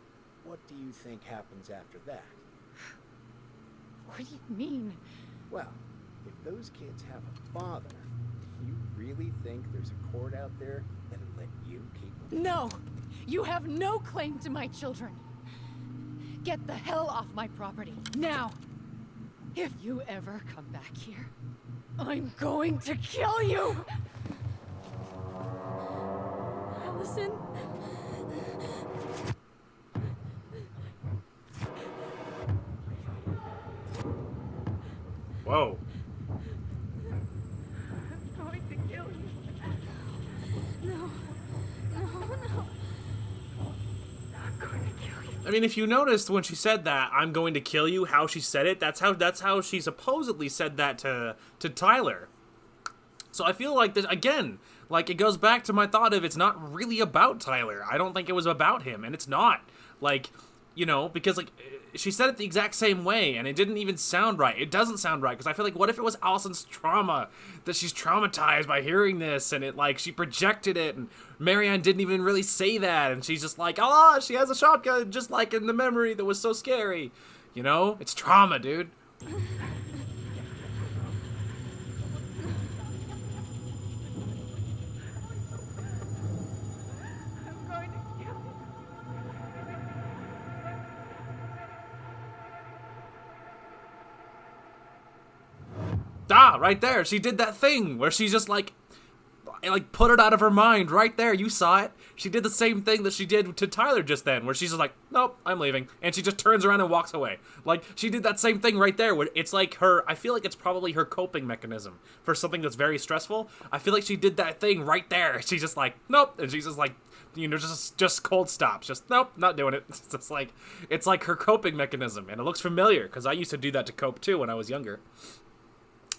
what do you think happens after that? What do you mean? Well, if those kids have a father, you really think there's a court out there that'll let you keep them? No! You have no claim to my children. Get the hell off my property, now! If you ever come back here, I'm going to kill you! Alyson? Whoa. I'm going to kill you. No. I'm going to kill you. I mean, if you noticed when she said that, "I'm going to kill you," how she said it, that's how she supposedly said that to Tyler. So I feel like this again, like it goes back to my thought of it's not really about Tyler. I don't think it was about him, and it's not. Like, you know, because like she said it the exact same way, and it didn't even sound right. It doesn't sound right, because I feel like, what if it was Allison's trauma, that she's traumatized by hearing this, and it like she projected it, and Marianne didn't even really say that, and she's just like, oh, she has a shotgun, just like in the memory that was so scary. You know, it's trauma, dude. I'm going to kill you. Ah, right there. She did that thing where she just like put it out of her mind right there. You saw it. She did the same thing that she did to Tyler just then, where she's just like, nope, I'm leaving. And she just turns around and walks away. Like, she did that same thing right there, where it's like her, I feel like it's probably her coping mechanism for something that's very stressful. I feel like she did that thing right there. She's just like, nope. And she's just like, you know, just cold stops. Just, nope, not doing it. It's like her coping mechanism. And it looks familiar, because I used to do that to cope too when I was younger.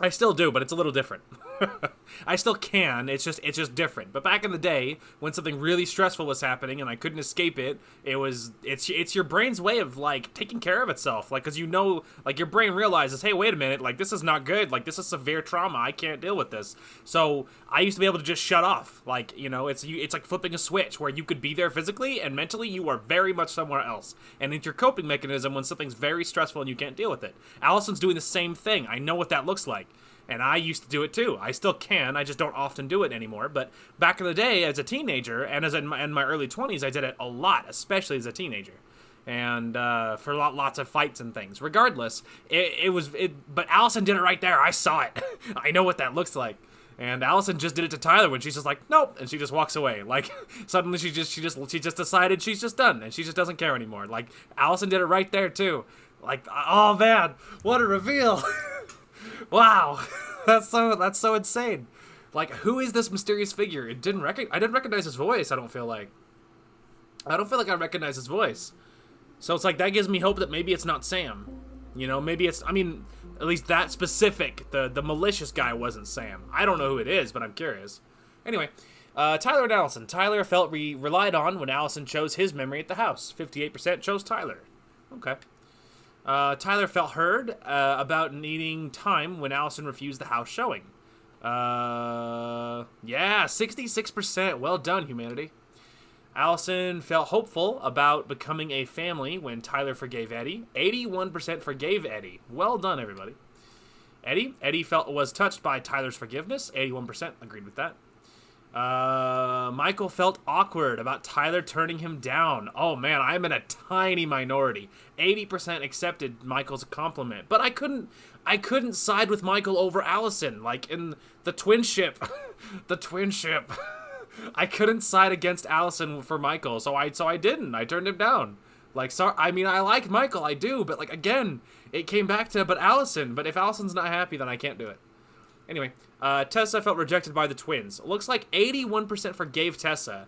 I still do, but it's a little different. I still can, it's just different. But back in the day, when something really stressful was happening and I couldn't escape it, it's your brain's way of, like, taking care of itself. Like, because you know, like, your brain realizes, hey, wait a minute, like, this is not good. Like, this is severe trauma. I can't deal with this. So I used to be able to just shut off. Like, you know, it's like flipping a switch where you could be there physically and mentally you are very much somewhere else. And it's your coping mechanism when something's very stressful and you can't deal with it. Allison's doing the same thing. I know what that looks like. And I used to do it too. I still can. I just don't often do it anymore. But back in the day, as a teenager, and as in my early 20s, I did it a lot, especially as a teenager, and for lots of fights and things. Regardless, but Alyson did it right there. I saw it. I know what that looks like. And Alyson just did it to Tyler when she's just like, nope, and she just walks away. Like, suddenly she just decided she's just done, and she just doesn't care anymore. Like, Alyson did it right there too. Like, oh man, what a reveal. Wow, that's so insane. Like, who is this mysterious figure? I didn't recognize his voice. I don't feel like I recognize his voice. So it's like, that gives me hope that maybe it's not Sam. You know, maybe it's, I mean, at least that specific, the malicious guy wasn't Sam. I don't know who it is, but I'm curious. Anyway, Tyler and Alyson. Tyler felt relied on when Alyson chose his memory at the house. 58% chose Tyler. Okay. Tyler felt heard about needing time when Alyson refused the house showing. Yeah, 66%. Well done, humanity. Alyson felt hopeful about becoming a family when Tyler forgave Eddie. 81% forgave Eddie. Well done, everybody. Eddie was touched by Tyler's forgiveness. 81% agreed with that. Michael felt awkward about Tyler turning him down. Oh man, I'm in a tiny minority. 80% accepted Michael's compliment, but I couldn't side with Michael over Alyson, like in the twin ship. The twin ship. I couldn't side against Alyson for Michael, so I didn't. I turned him down. Like, sorry, I mean, I like Michael, I do, but like again, it came back to but Alyson. But if Alyson's not happy, then I can't do it. Anyway, Tessa felt rejected by the twins. Looks like 81% forgave Tessa.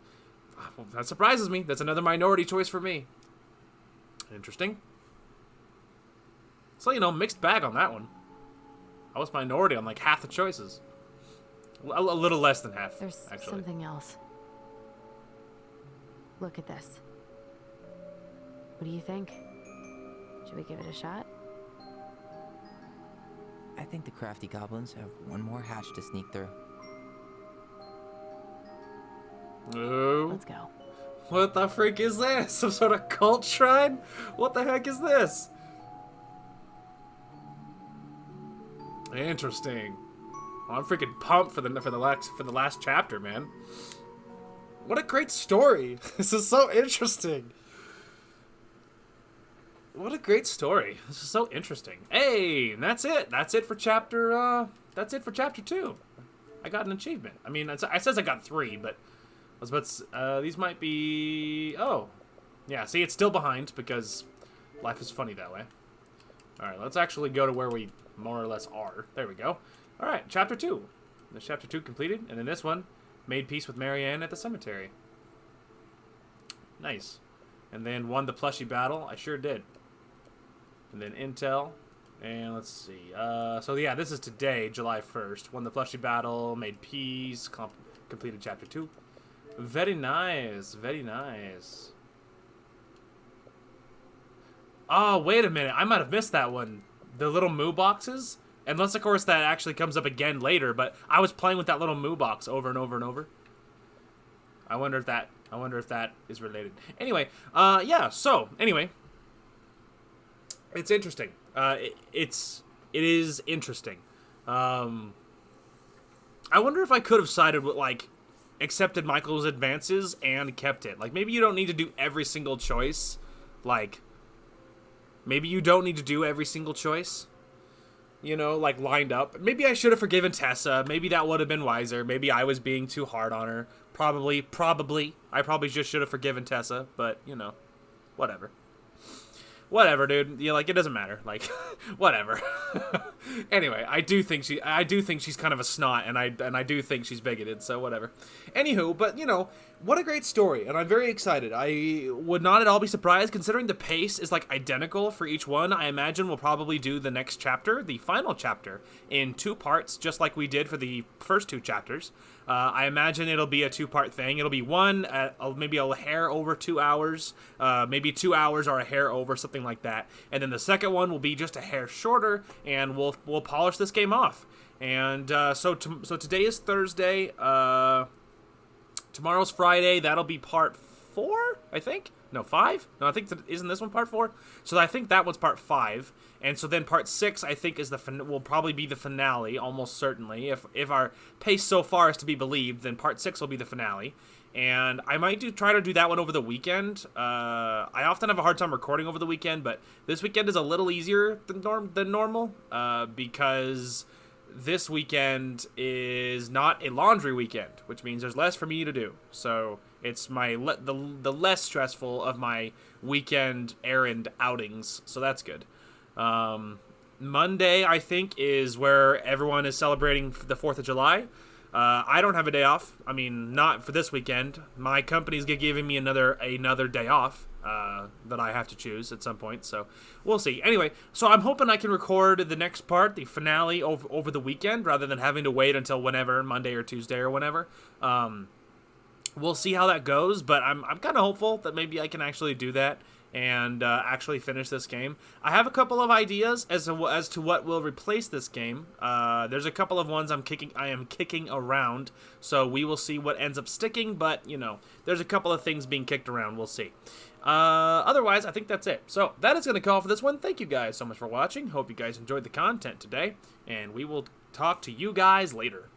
Well, that surprises me. That's another minority choice for me. Interesting. So, you know, mixed bag on that one. I was minority on like half the choices. A little less than half, There's actually. something else. Look at this. What do you think? Should we give it a shot? I think the crafty goblins have one more hatch to sneak through. Oh. Let's go. What the freak is this? Some sort of cult shrine? What the heck is this? Interesting. Well, I'm freaking pumped for the last chapter, man. What a great story. This is so interesting. What a great story. This is so interesting. Hey, and that's it. That's it for chapter 2. I got an achievement. I mean, I says I got 3, but these might be... Oh. Yeah, see, it's still behind because life is funny that way. All right, let's actually go to where we more or less are. There we go. All right, chapter 2. This chapter 2 completed, and then this one, made peace with Marianne at the cemetery. Nice. And then won the plushie battle. I sure did. And then intel. And let's see. So yeah, this is today, July 1st. Won the plushie battle, made peace, completed chapter 2. Very nice. Very nice. Oh, wait a minute. I might have missed that one. The little moo boxes? Unless, of course, that actually comes up again later, but I was playing with that little moo box over and over and over. I wonder if that is related. Anyway, yeah, so, anyway. It's interesting. It is interesting. I wonder if I could have sided with, like, accepted Michael's advances and kept it. Like, maybe you don't need to do every single choice. Like, maybe you don't need to do every single choice. You know, like, lined up. Maybe I should have forgiven Tessa. Maybe that would have been wiser. Maybe I was being too hard on her. Probably. I probably just should have forgiven Tessa, but, you know, whatever. Whatever, dude. Yeah, like, it doesn't matter. Like, whatever. Anyway, I do think she's kind of a snot, and I do think she's bigoted, so whatever. Anywho, but, you know, what a great story, and I'm very excited. I would not at all be surprised, considering the pace is, like, identical for each one. I imagine we'll probably do the next chapter, the final chapter, in 2 parts, just like we did for the first 2 chapters. I imagine it'll be a 2-part thing. It'll be one at maybe a hair over 2 hours, maybe 2 hours or a hair over, something like that. And then the second one will be just a hair shorter, and we'll polish this game off. And so today is Thursday. Tomorrow's Friday. That'll be part 4, I think. No, 5? No, I think isn't this one part 4? So I think that one's part 5. And so then part 6, I think, will probably be the finale, almost certainly. If our pace so far is to be believed, then part 6 will be the finale. And I might try to do that one over the weekend. I often have a hard time recording over the weekend, but this weekend is a little easier than normal because this weekend is not a laundry weekend, which means there's less for me to do. So it's the less stressful of my weekend errand outings, so that's good. Monday, I think, is where everyone is celebrating the 4th of July. I don't have a day off. I mean, not for this weekend. My company's giving me another day off that I have to choose at some point, so we'll see. Anyway, so I'm hoping I can record the next part, the finale, over the weekend, rather than having to wait until whenever, Monday or Tuesday or whenever. We'll see how that goes, but I'm kind of hopeful that maybe I can actually do that and actually finish this game. I have a couple of ideas as to what will replace this game. There's a couple of ones I am kicking around, so we will see what ends up sticking, but, you know, there's a couple of things being kicked around. We'll see. Otherwise, I think that's it. So that is going to call for this one. Thank you guys so much for watching. Hope you guys enjoyed the content today, and we will talk to you guys later.